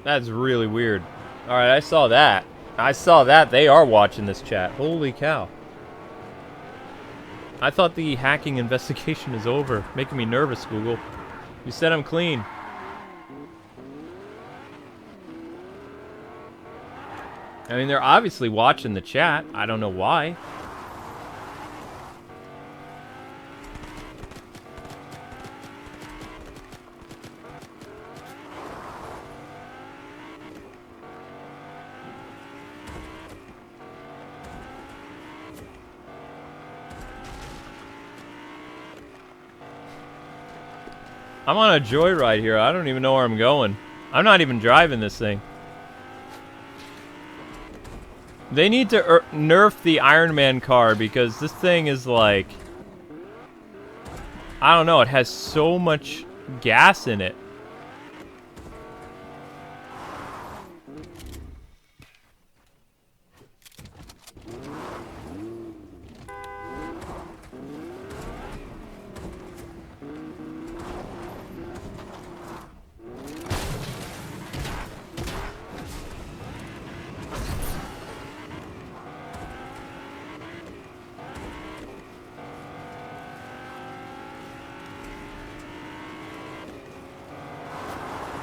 [SPEAKER 1] That's really weird. Alright, I saw that. I saw that. They are watching this chat. Holy cow. I thought the hacking investigation is over. Making me nervous, Google. You said I'm clean. I mean, they're obviously watching the chat. I don't know why. I'm on a joyride here. I don't even know where I'm going. I'm not even driving this thing. They need to nerf the Iron Man car because this thing is like... I don't know, it has so much gas in it.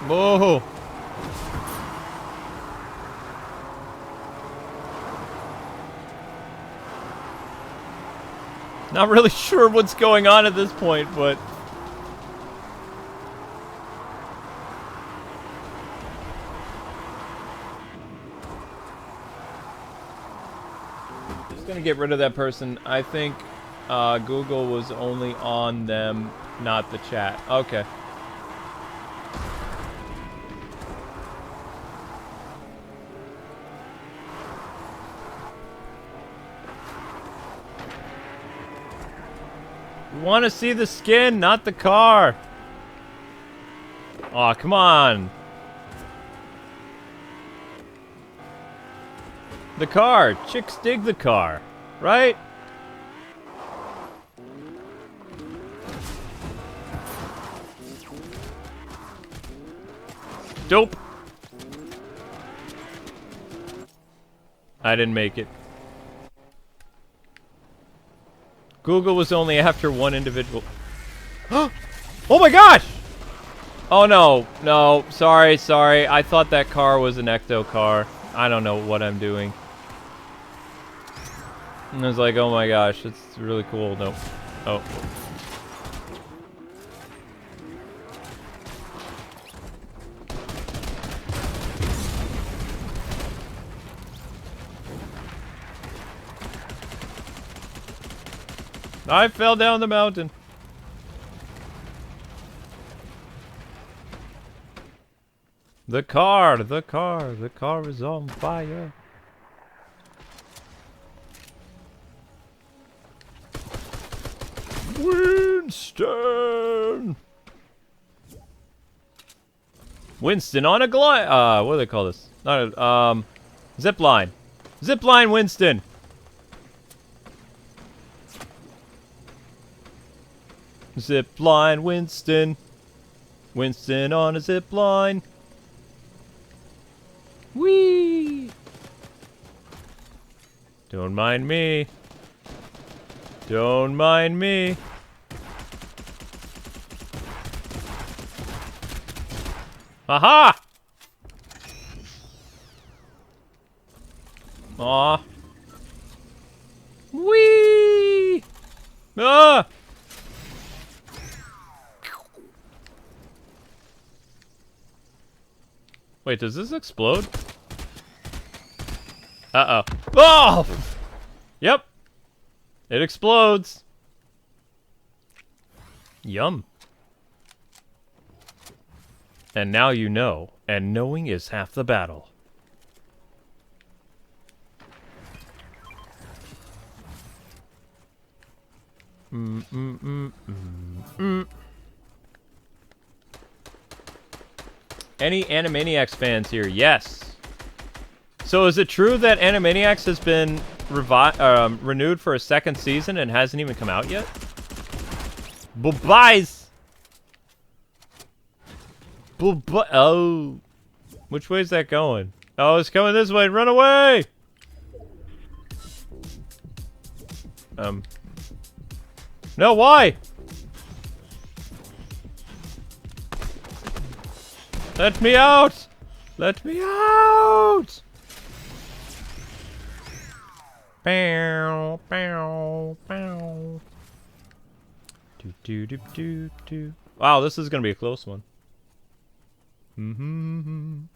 [SPEAKER 1] Whoa! Not really sure what's going on at this point, but... Just gonna get rid of that person. I think Google was only on them, not the chat. Okay. Want to see the skin, not the car. Aw, come on. The car. Chicks dig the car, right? Dope. I didn't make it. Google was only after one individual. Oh my gosh! Oh no, no, sorry. I thought that car was an ecto car. I don't know what I'm doing. And I was like, oh my gosh, it's really cool. Nope. Oh. I fell down the mountain. The car is on fire. Winston! Winston on a glide. What do they call this? Not a, zip line. Zip line, Winston. Zip line, Winston. Winston on a zip line. Whee! Don't mind me. Don't mind me. Aha! Aw. Whee! Ah! Wait, does this explode? Uh-oh. Oh! Yep. It explodes. Yum. And now you know. And knowing is half the battle. Any Animaniacs fans here? Yes. So is it true that Animaniacs has been renewed for a second season and hasn't even come out yet? Bye-byes! Oh. Which way is that going? Oh, it's coming this way. Run away! No, why? Let me out! Let me out! Bow, bow, bow. Do, do, do, do, do. Wow, this is gonna be a close one. You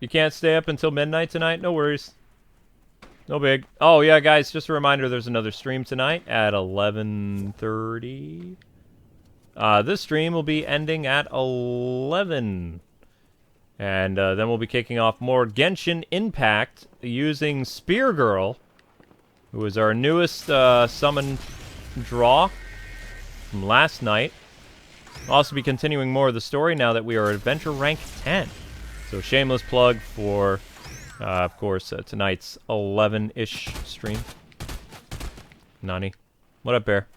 [SPEAKER 1] can't stay up until midnight tonight? No worries. No big. Oh, yeah, guys, just a reminder, there's another stream tonight at 11:30. This stream will be ending at 11. And then we'll be kicking off more Genshin Impact using Spear Girl, who is our newest summon draw from last night. We'll also be continuing more of the story now that we are Adventure Rank 10. So shameless plug for, of course, tonight's 11-ish stream. Nani. What up, Bear?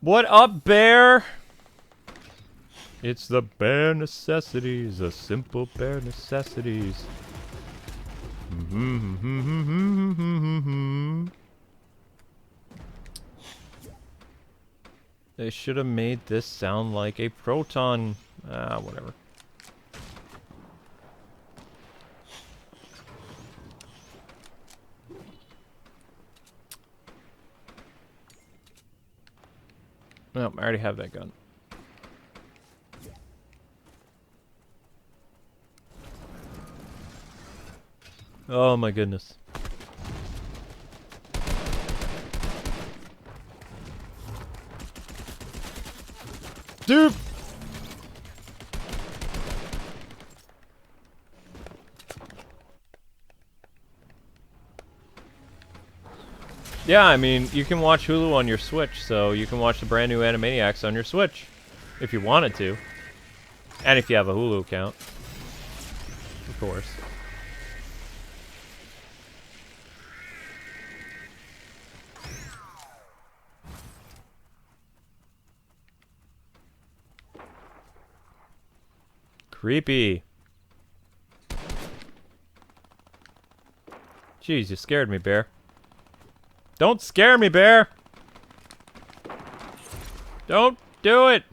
[SPEAKER 1] What up, Bear? It's the bare necessities, the simple bare necessities. They should have made this sound like a proton. Whatever. No, I already have that gun. Oh my goodness. Dude! Yeah, I mean, you can watch Hulu on your Switch, so you can watch the brand new Animaniacs on your Switch. If you wanted to. And if you have a Hulu account. Of course. Creepy. Jeez, you scared me, Bear. Don't scare me, Bear! Don't do it!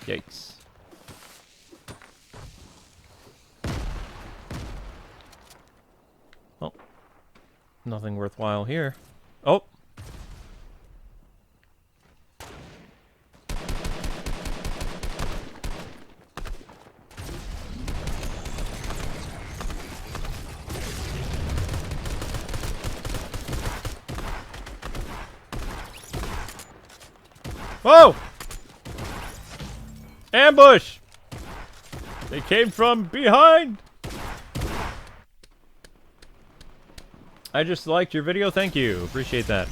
[SPEAKER 1] Yikes. Oh. Nothing worthwhile here. Oh! Whoa! Ambush! They came from behind! I just liked your video, thank you. Appreciate that.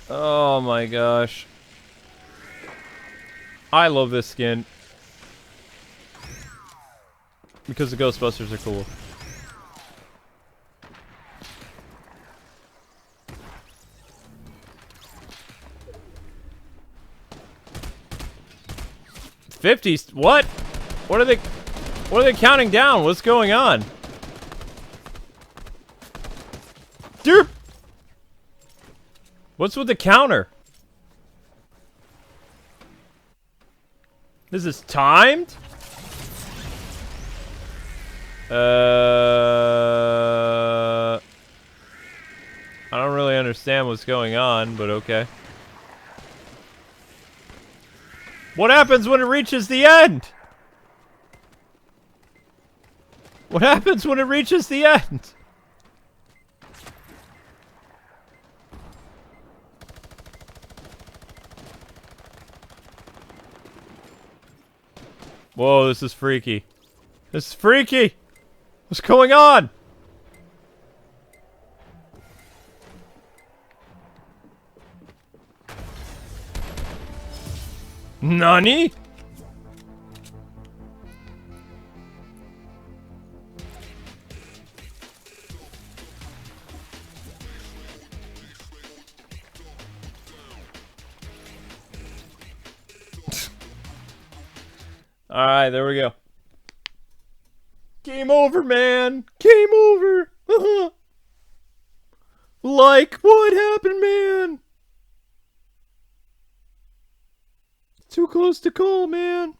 [SPEAKER 1] Oh my gosh. I love this skin. Because the Ghostbusters are cool. '50s? What? What are they counting down? What's going on? Dude! What's with the counter? This is timed? I don't really understand what's going on, but okay. What happens when it reaches the end? What happens when it reaches the end? Whoa, this is freaky. This is freaky! What's going on? Nani? Alright, there we go. Game over, man! Game over! Like, what happened, man? Too close to call, man.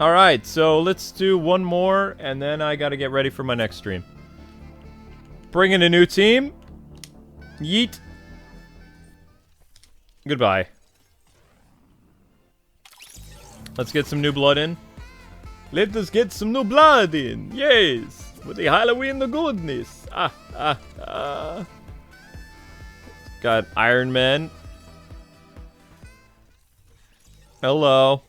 [SPEAKER 1] Alright, so let's do one more, and then I gotta get ready for my next stream. Bring in a new team. Yeet. Goodbye. Let's get some new blood in. Let us get some new blood in. Yes. With the Halloween the goodness. Got IronMan. Hello.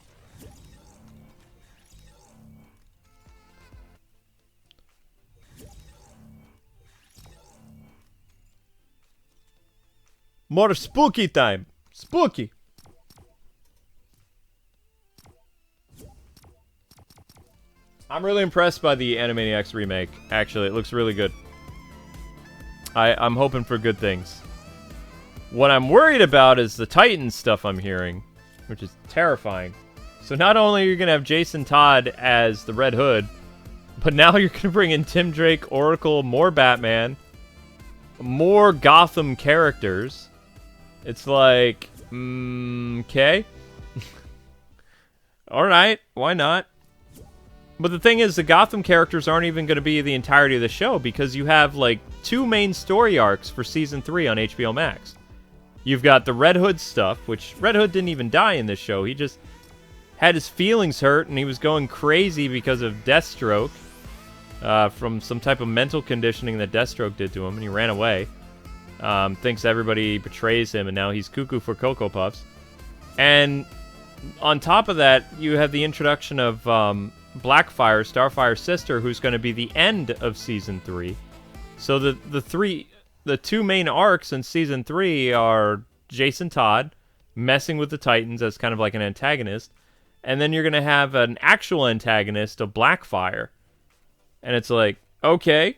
[SPEAKER 1] More spooky time. Spooky. I'm really impressed by the Animaniacs remake. Actually, it looks really good. I'm hoping for good things. What I'm worried about is the Titans stuff I'm hearing, which is terrifying. So not only are you going to have Jason Todd as the Red Hood, but now you're going to bring in Tim Drake, Oracle, more Batman, more Gotham characters. It's like, okay. Alright, why not? But the thing is, the Gotham characters aren't even going to be the entirety of the show, because you have, like, 2 main story arcs for Season 3 on HBO Max. You've got the Red Hood stuff, which Red Hood didn't even die in this show. He just had his feelings hurt, and he was going crazy because of Deathstroke, from some type of mental conditioning that Deathstroke did to him, and he ran away. Thinks everybody betrays him, and now he's cuckoo for Cocoa Puffs. And on top of that, you have the introduction of Blackfire, Starfire's sister, who's going to be the end of Season 3. So the 2 main arcs in Season 3 are Jason Todd messing with the Titans as kind of like an antagonist, and then you're going to have an actual antagonist of Blackfire. And it's like, okay.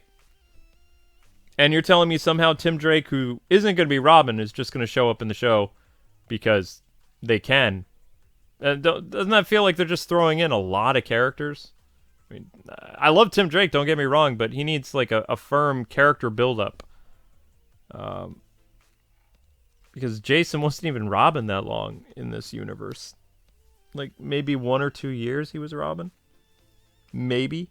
[SPEAKER 1] And you're telling me somehow Tim Drake, who isn't going to be Robin, is just going to show up in the show because they can. Doesn't that feel like they're just throwing in a lot of characters? I mean, I love Tim Drake, don't get me wrong, but he needs like a firm character build-up. Because Jason wasn't even Robin that long in this universe. Like, maybe 1 or 2 years he was Robin? Maybe.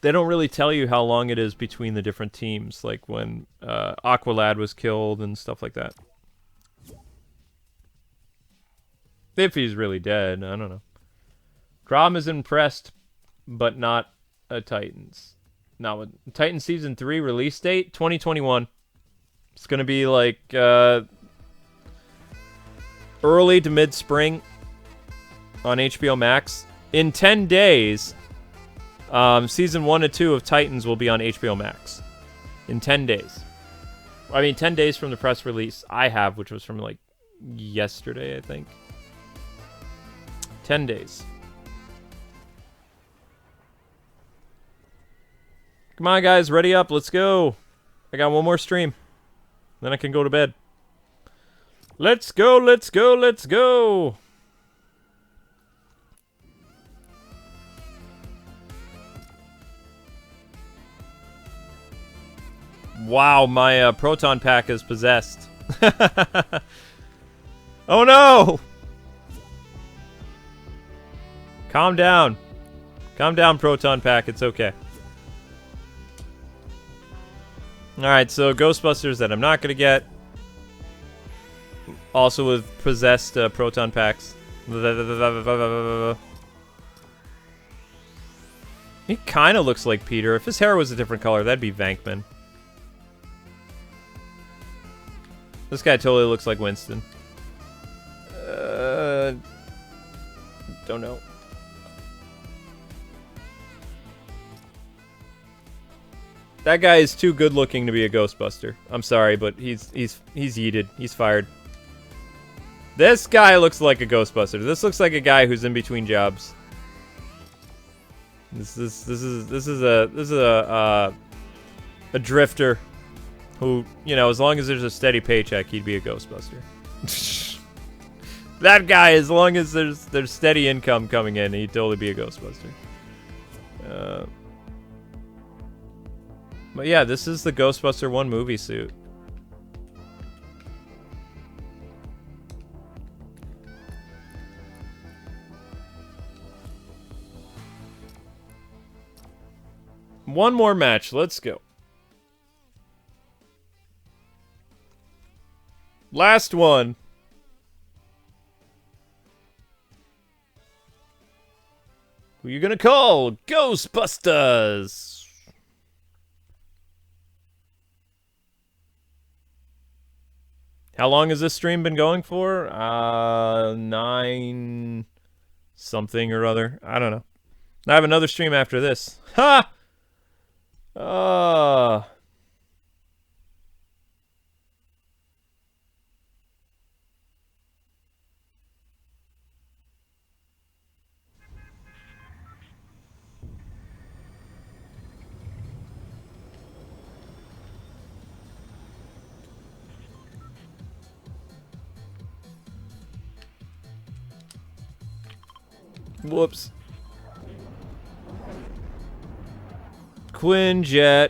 [SPEAKER 1] They don't really tell you how long it is between the different teams, like when Aqualad was killed and stuff like that. If he's really dead, I don't know. Grom is impressed, but not a Titans. Now, Titan Season 3 release date, 2021. It's going to be like early to mid-spring on HBO Max. In 10 days... Season 1 and 2 of Titans will be on HBO Max. In 10 days. I mean, 10 days from the press release I have, which was from, like, yesterday, I think. 10 days. Come on, guys. Ready up. Let's go. I got one more stream. Then I can go to bed. Let's go, let's go, let's go. Wow, my proton pack is possessed. Oh no! Calm down. Calm down, proton pack. It's okay. Alright, so Ghostbusters that I'm not going to get. Also with possessed proton packs. He kind of looks like Peter. If his hair was a different color, that'd be Vankman. This guy totally looks like Winston. Don't know. That guy is too good looking to be a Ghostbuster. I'm sorry, but he's yeeted. He's fired. This guy looks like a Ghostbuster. This looks like a guy who's in between jobs. This is a drifter who, you know, as long as there's a steady paycheck, he'd be a Ghostbuster. That guy, as long as there's steady income coming in, he'd totally be a Ghostbuster. But yeah, this is the Ghostbuster 1 movie suit. One more match. Let's go. Last one. Who you gonna call? Ghostbusters! How long has this stream been going for? 9 something or other. I don't know. I have another stream after this. Ha! Whoops. Quinjet.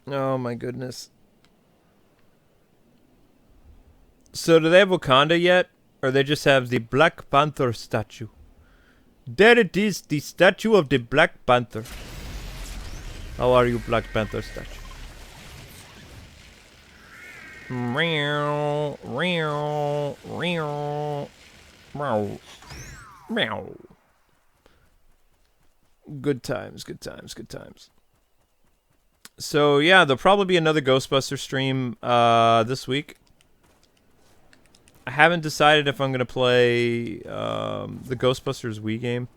[SPEAKER 1] Oh my goodness. So do they have Wakanda yet? Or they just have the Black Panther statue? There it is, the statue of the Black Panther. How are you, Black Panther statue? Meow, meow, meow, meow, meow. Good times, good times, good times. So yeah, there'll probably be another Ghostbuster stream this week. I haven't decided if I'm going to play the Ghostbusters Wii game,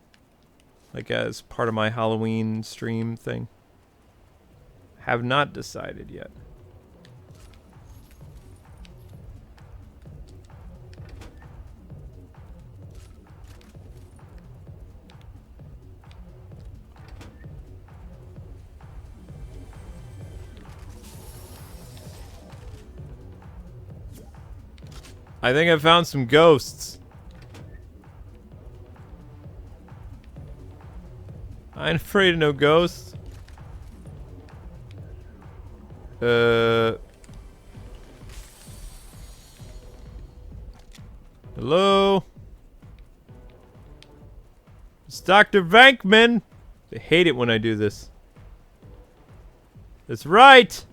[SPEAKER 1] like as part of my Halloween stream thing. Have not decided yet. I think I found some ghosts. I ain't afraid of no ghosts. Hello? It's Dr. Venkman. They hate it when I do this. That's right.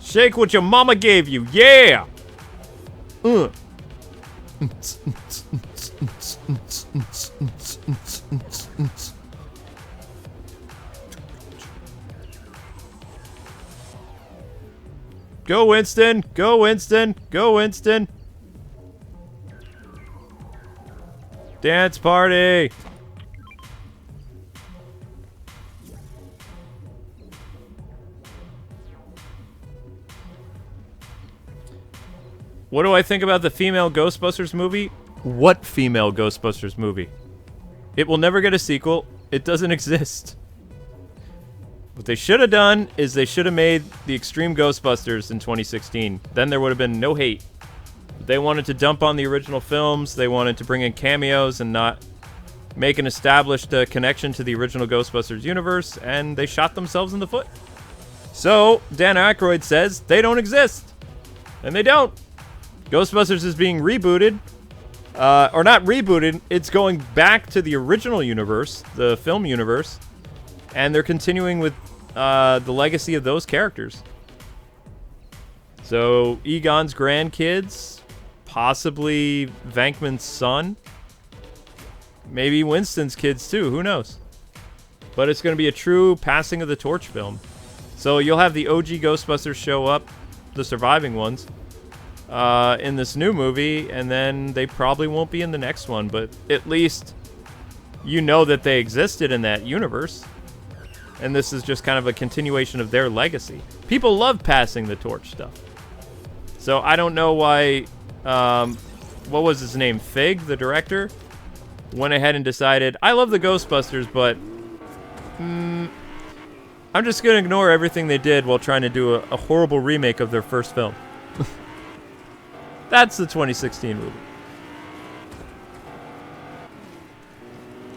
[SPEAKER 1] Shake what your mama gave you, yeah! Go Winston, go Winston, go Winston! Dance party! What do I think about the female Ghostbusters movie? What female Ghostbusters movie? It will never get a sequel. It doesn't exist. What they should have done is they should have made the Extreme Ghostbusters in 2016. Then there would have been no hate. They wanted to dump on the original films. They wanted to bring in cameos and not make an established connection to the original Ghostbusters universe, and they shot themselves in the foot. So, Dan Aykroyd says they don't exist. And they don't. Ghostbusters is being rebooted, or not rebooted, it's going back to the original universe, the film universe, and they're continuing with the legacy of those characters. So, Egon's grandkids, possibly Venkman's son, maybe Winston's kids too, who knows? But it's going to be a true passing of the torch film. So you'll have the OG Ghostbusters show up, the surviving ones, in this new movie, and then they probably won't be in the next one, but at least you know that they existed in that universe. And this is just kind of a continuation of their legacy. People love passing the torch stuff. So I don't know why, what was his name? Fig, the director, went ahead and decided, I love the Ghostbusters, but I'm just going to ignore everything they did while trying to do a horrible remake of their first film. That's the 2016 movie.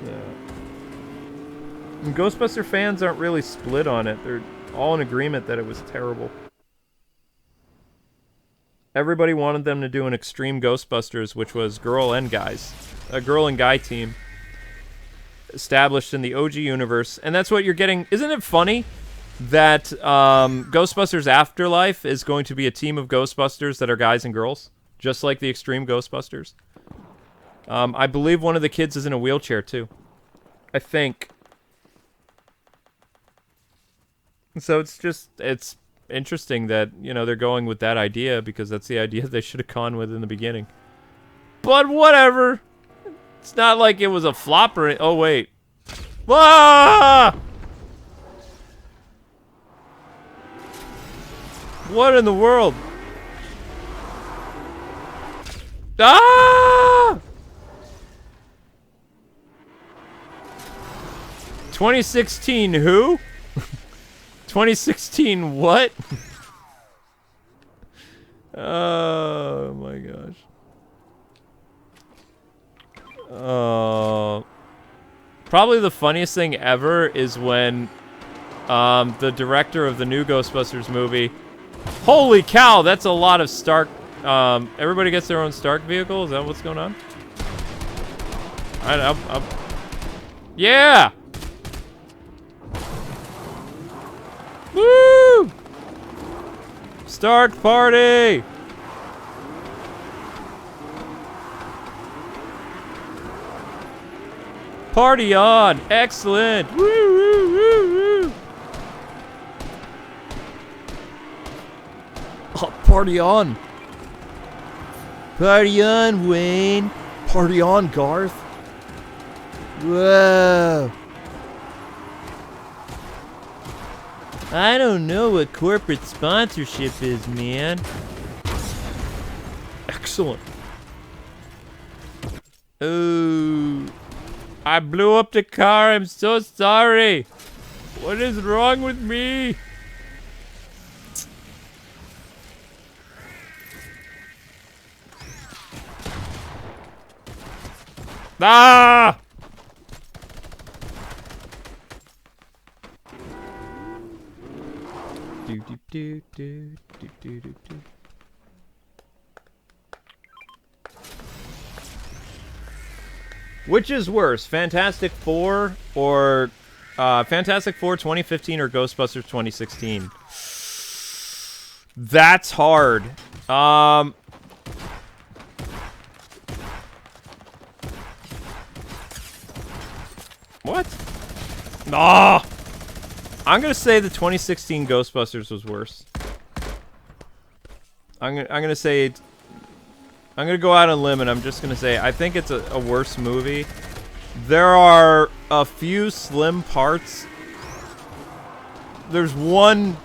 [SPEAKER 1] Yeah. And Ghostbuster fans aren't really split on it. They're all in agreement that it was terrible. Everybody wanted them to do an Extreme Ghostbusters, which was girl and guys. A girl and guy team established in the OG universe. And that's what you're getting. Isn't it funny that Ghostbusters Afterlife is going to be a team of Ghostbusters that are guys and girls? Just like the Extreme Ghostbusters. I believe one of the kids is in a wheelchair, too. I think. So it's interesting that, you know, they're going with that idea because that's the idea they should have gone with in the beginning. But whatever. It's not like it was a flop or... Oh, wait. Ah! What in the world? Ah! 2016 who? 2016 what? Oh my gosh. Probably the funniest thing ever is when the director of the new Ghostbusters movie... Holy cow, that's a lot of Stark... everybody gets their own Stark vehicle? Is that what's going on? Alright, yeah! Woo! Stark party! Party on! Excellent! Woo, woo, woo, woo! Oh, party on! Party on, Wayne! Party on, Garth! Whoa! I don't know what corporate sponsorship is, man. Excellent. Oh, I blew up the car. I'm so sorry. What is wrong with me? Ah! Do, do, do, do, do, do, do, do. Which is worse, Fantastic Four or Fantastic Four 2015 or Ghostbusters 2016? That's hard. What? Ah! I'm gonna say the 2016 Ghostbusters was worse. I'm gonna say I'm gonna go out on a limb and I'm just gonna say I think it's a worse movie. There are a few slim parts. There's one,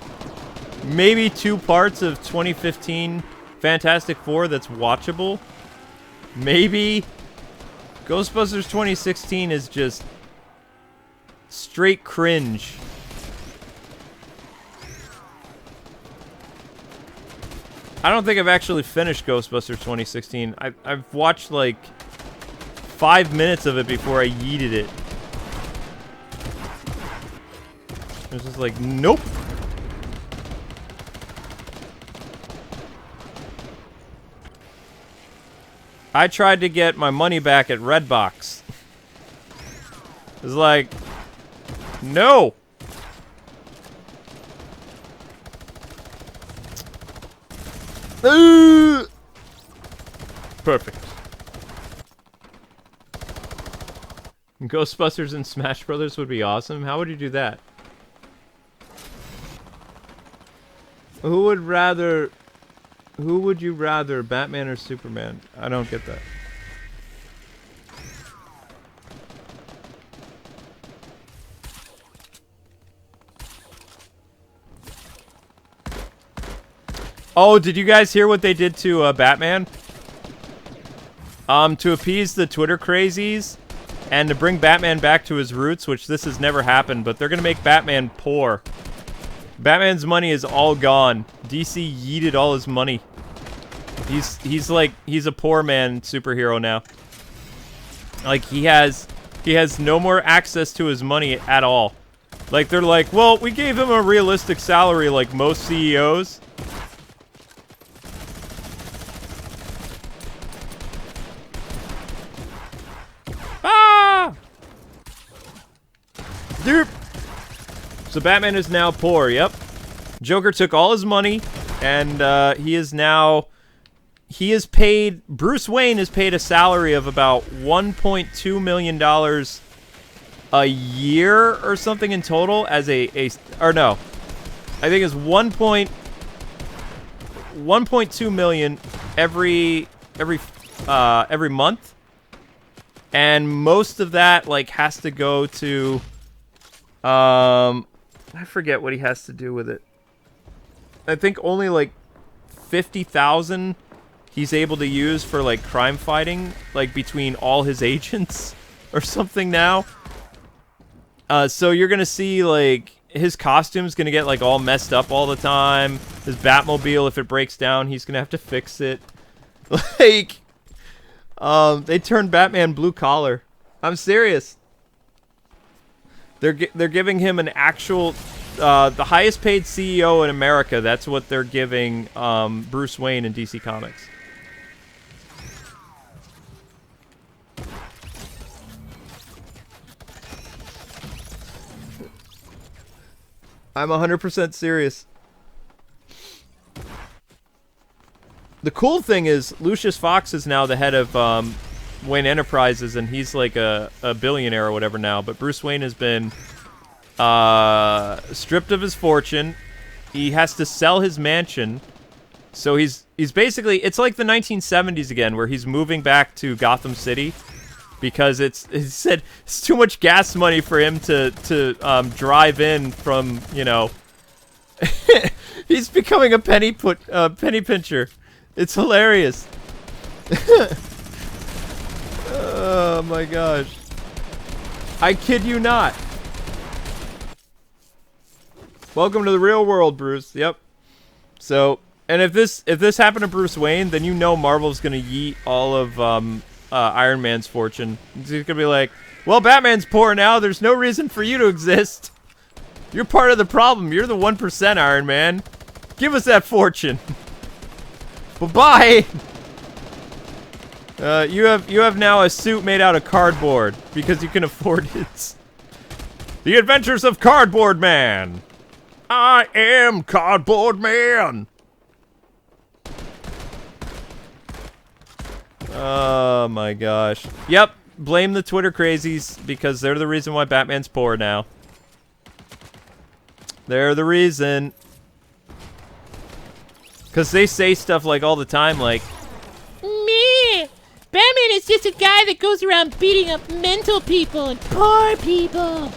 [SPEAKER 1] maybe two parts of 2015 Fantastic Four that's watchable. Maybe. Ghostbusters 2016 is just straight cringe. I don't think I've actually finished Ghostbusters 2016. I've watched like 5 minutes of it before I yeeted it. It was just like, nope. I tried to get my money back at Redbox. It's like, no. Perfect. Ghostbusters and Smash Brothers would be awesome. How would you do that? Who would you rather, Batman or Superman? I don't get that. Oh, did you guys hear what they did to Batman? To appease the Twitter crazies and to bring Batman back to his roots, which this has never happened, but they're gonna make Batman poor. Batman's money is all gone. DC yeeted all his money. He's a poor man superhero now. Like he has no more access to his money at all. Like they're like, well, we gave him a realistic salary like most CEOs. Ah! Derp. So Batman is now poor, yep. Joker took all his money, and he is now... Bruce Wayne is paid a salary of about $1.2 million a year or something in total as or no. I think it's 1.2 million every month. And most of that, like, has to go to... I forget what he has to do with it. I think only like 50,000 he's able to use for like crime fighting, like between all his agents or something now. So you're gonna see like his costume's gonna get like all messed up all the time. His Batmobile, if it breaks down, he's gonna have to fix it. Like, they turned Batman blue collar. I'm serious. They're giving him an actual, the highest paid CEO in America. That's what they're giving Bruce Wayne in DC Comics. I'm 100% serious. The cool thing is Lucius Fox is now the head of Wayne Enterprises, and he's like a billionaire or whatever now. But Bruce Wayne has been stripped of his fortune. He has to sell his mansion. So he's basically, it's like the 1970s again, where he's moving back to Gotham City because he said it's too much gas money for him to drive in from, you know. He's becoming a penny pincher. It's hilarious. Oh my gosh. I kid you not. Welcome to the real world, Bruce. Yep. So, and if this happened to Bruce Wayne, then you know Marvel's gonna yeet all of Iron Man's fortune. He's gonna be like, well, Batman's poor now. There's no reason for you to exist. You're part of the problem. You're the 1%, Iron Man. Give us that fortune. Bye-bye. You have now a suit made out of cardboard because you can afford it. The Adventures of Cardboard Man. I am Cardboard Man. Oh my gosh. Yep, blame the Twitter crazies because they're the reason why Batman's poor now. They're the reason. Because they say stuff like all the time like,
[SPEAKER 2] meh, Batman is just a guy that goes around beating up mental people and poor people.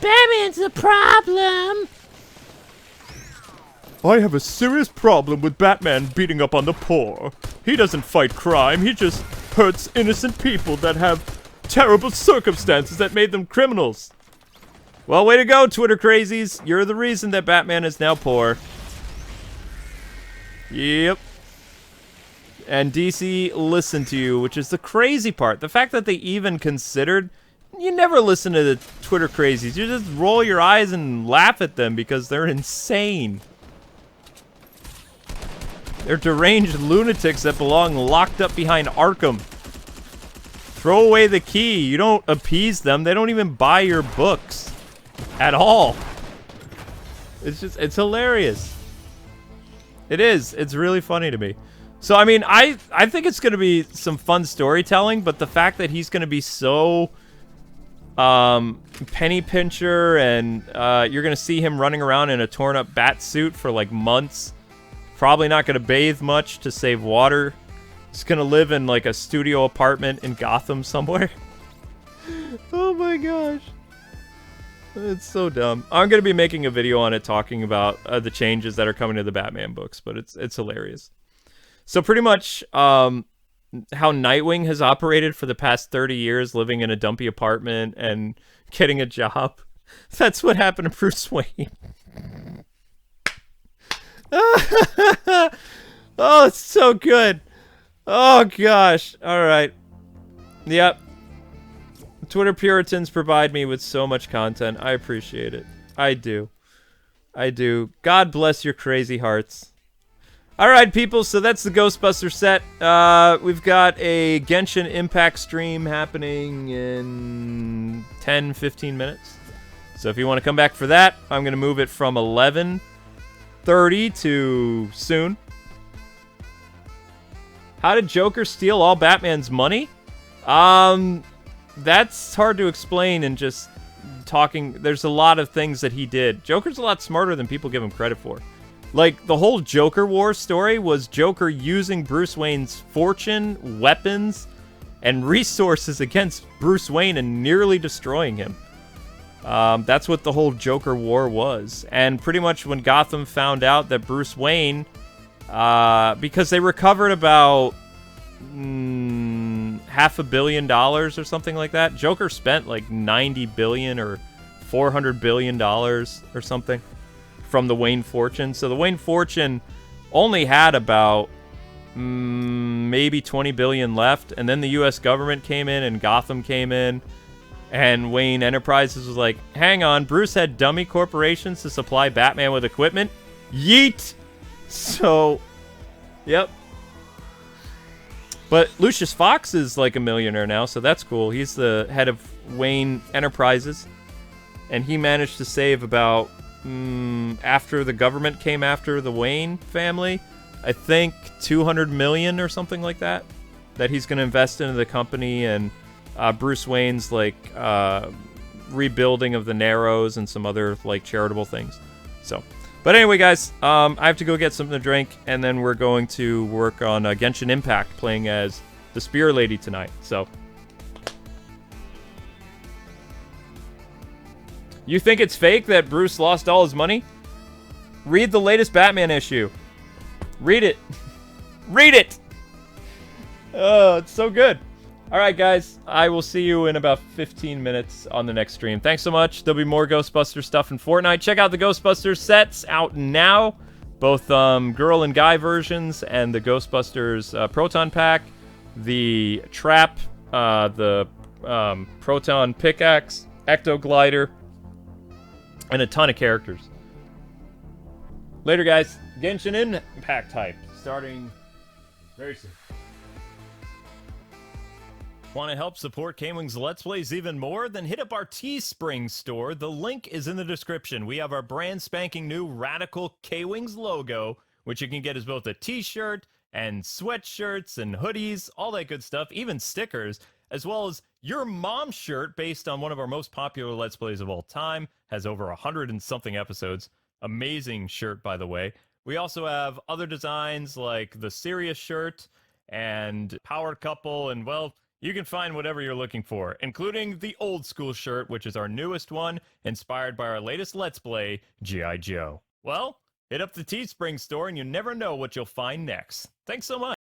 [SPEAKER 2] Batman's the problem.
[SPEAKER 1] I have a serious problem with Batman beating up on the poor. He doesn't fight crime, he just hurts innocent people that have terrible circumstances that made them criminals. Well, way to go, Twitter crazies. You're the reason that Batman is now poor. Yep. And DC listened to you, which is the crazy part. The fact that they even considered... You never listen to the Twitter crazies. You just roll your eyes and laugh at them because they're insane. They're deranged lunatics that belong locked up behind Arkham. Throw away the key. You don't appease them. They don't even buy your books at all. It's hilarious. It is. It's really funny to me. So, I mean, I think it's going to be some fun storytelling, but the fact that he's going to be so penny pincher, and you're going to see him running around in a torn up bat suit for like months. Probably not going to bathe much to save water. He's going to live in like a studio apartment in Gotham somewhere. Oh my gosh. It's so dumb. I'm going to be making a video on it talking about the changes that are coming to the Batman books, but it's hilarious. So pretty much how Nightwing has operated for the past 30 years, living in a dumpy apartment and getting a job. That's what happened to Bruce Wayne. Oh, it's so good. Oh, gosh. All right. Yep. Twitter Puritans provide me with so much content. I appreciate it. I do. I do. God bless your crazy hearts. All right, people. So that's the Ghostbusters set. We've got a Genshin Impact stream happening in 10, 15 minutes. So if you want to come back for that, I'm going to move it from 11:30 to soon. How did Joker steal all Batman's money? That's hard to explain in just talking. There's a lot of things that he did. Joker's a lot smarter than people give him credit for. Like, the whole Joker War story was Joker using Bruce Wayne's fortune, weapons, and resources against Bruce Wayne and nearly destroying him. That's what the whole Joker War was. And pretty much when Gotham found out that Bruce Wayne, because they recovered about $500 million or something like that. Joker spent like $90 billion or $400 billion or something from the Wayne fortune. So the Wayne fortune only had about maybe $20 billion left. And then the U.S. government came in and Gotham came in. And Wayne Enterprises was like, hang on, Bruce had dummy corporations to supply Batman with equipment? Yeet! So, yep. But Lucius Fox is like a millionaire now, so that's cool. He's the head of Wayne Enterprises. And he managed to save about, after the government came after the Wayne family, I think $200 million or something like that he's going to invest into the company, and Bruce Wayne's like rebuilding of the Narrows and some other like charitable things. So, but anyway, guys, I have to go get something to drink, and then we're going to work on Genshin Impact, playing as the Spear Lady tonight. So, you think it's fake that Bruce lost all his money? Read the latest Batman issue. Read it. Read it. Oh, it's so good. All right, guys, I will see you in about 15 minutes on the next stream. Thanks so much. There'll be more Ghostbusters stuff in Fortnite. Check out the Ghostbusters sets out now, both girl and guy versions, and the Ghostbusters Proton Pack, the Trap, the Proton Pickaxe, Ecto Glider, and a ton of characters. Later, guys. Genshin Impact hype starting very soon. Want to help support Kwings Let's Plays even more? Then hit up our Teespring store. The link is in the description. We have our brand spanking new radical Kwings logo, which you can get as both a t-shirt and sweatshirts and hoodies, all that good stuff, even stickers, as well as your mom's shirt based on one of our most popular Let's Plays of all time. Has over 100 and something episodes. Amazing shirt, by the way. We also have other designs like the Sirius shirt and Power Couple, and well, you can find whatever you're looking for, including the old school shirt, which is our newest one, inspired by our latest Let's Play, G.I. Joe. Well, hit up the Teespring store and you never know what you'll find next. Thanks so much.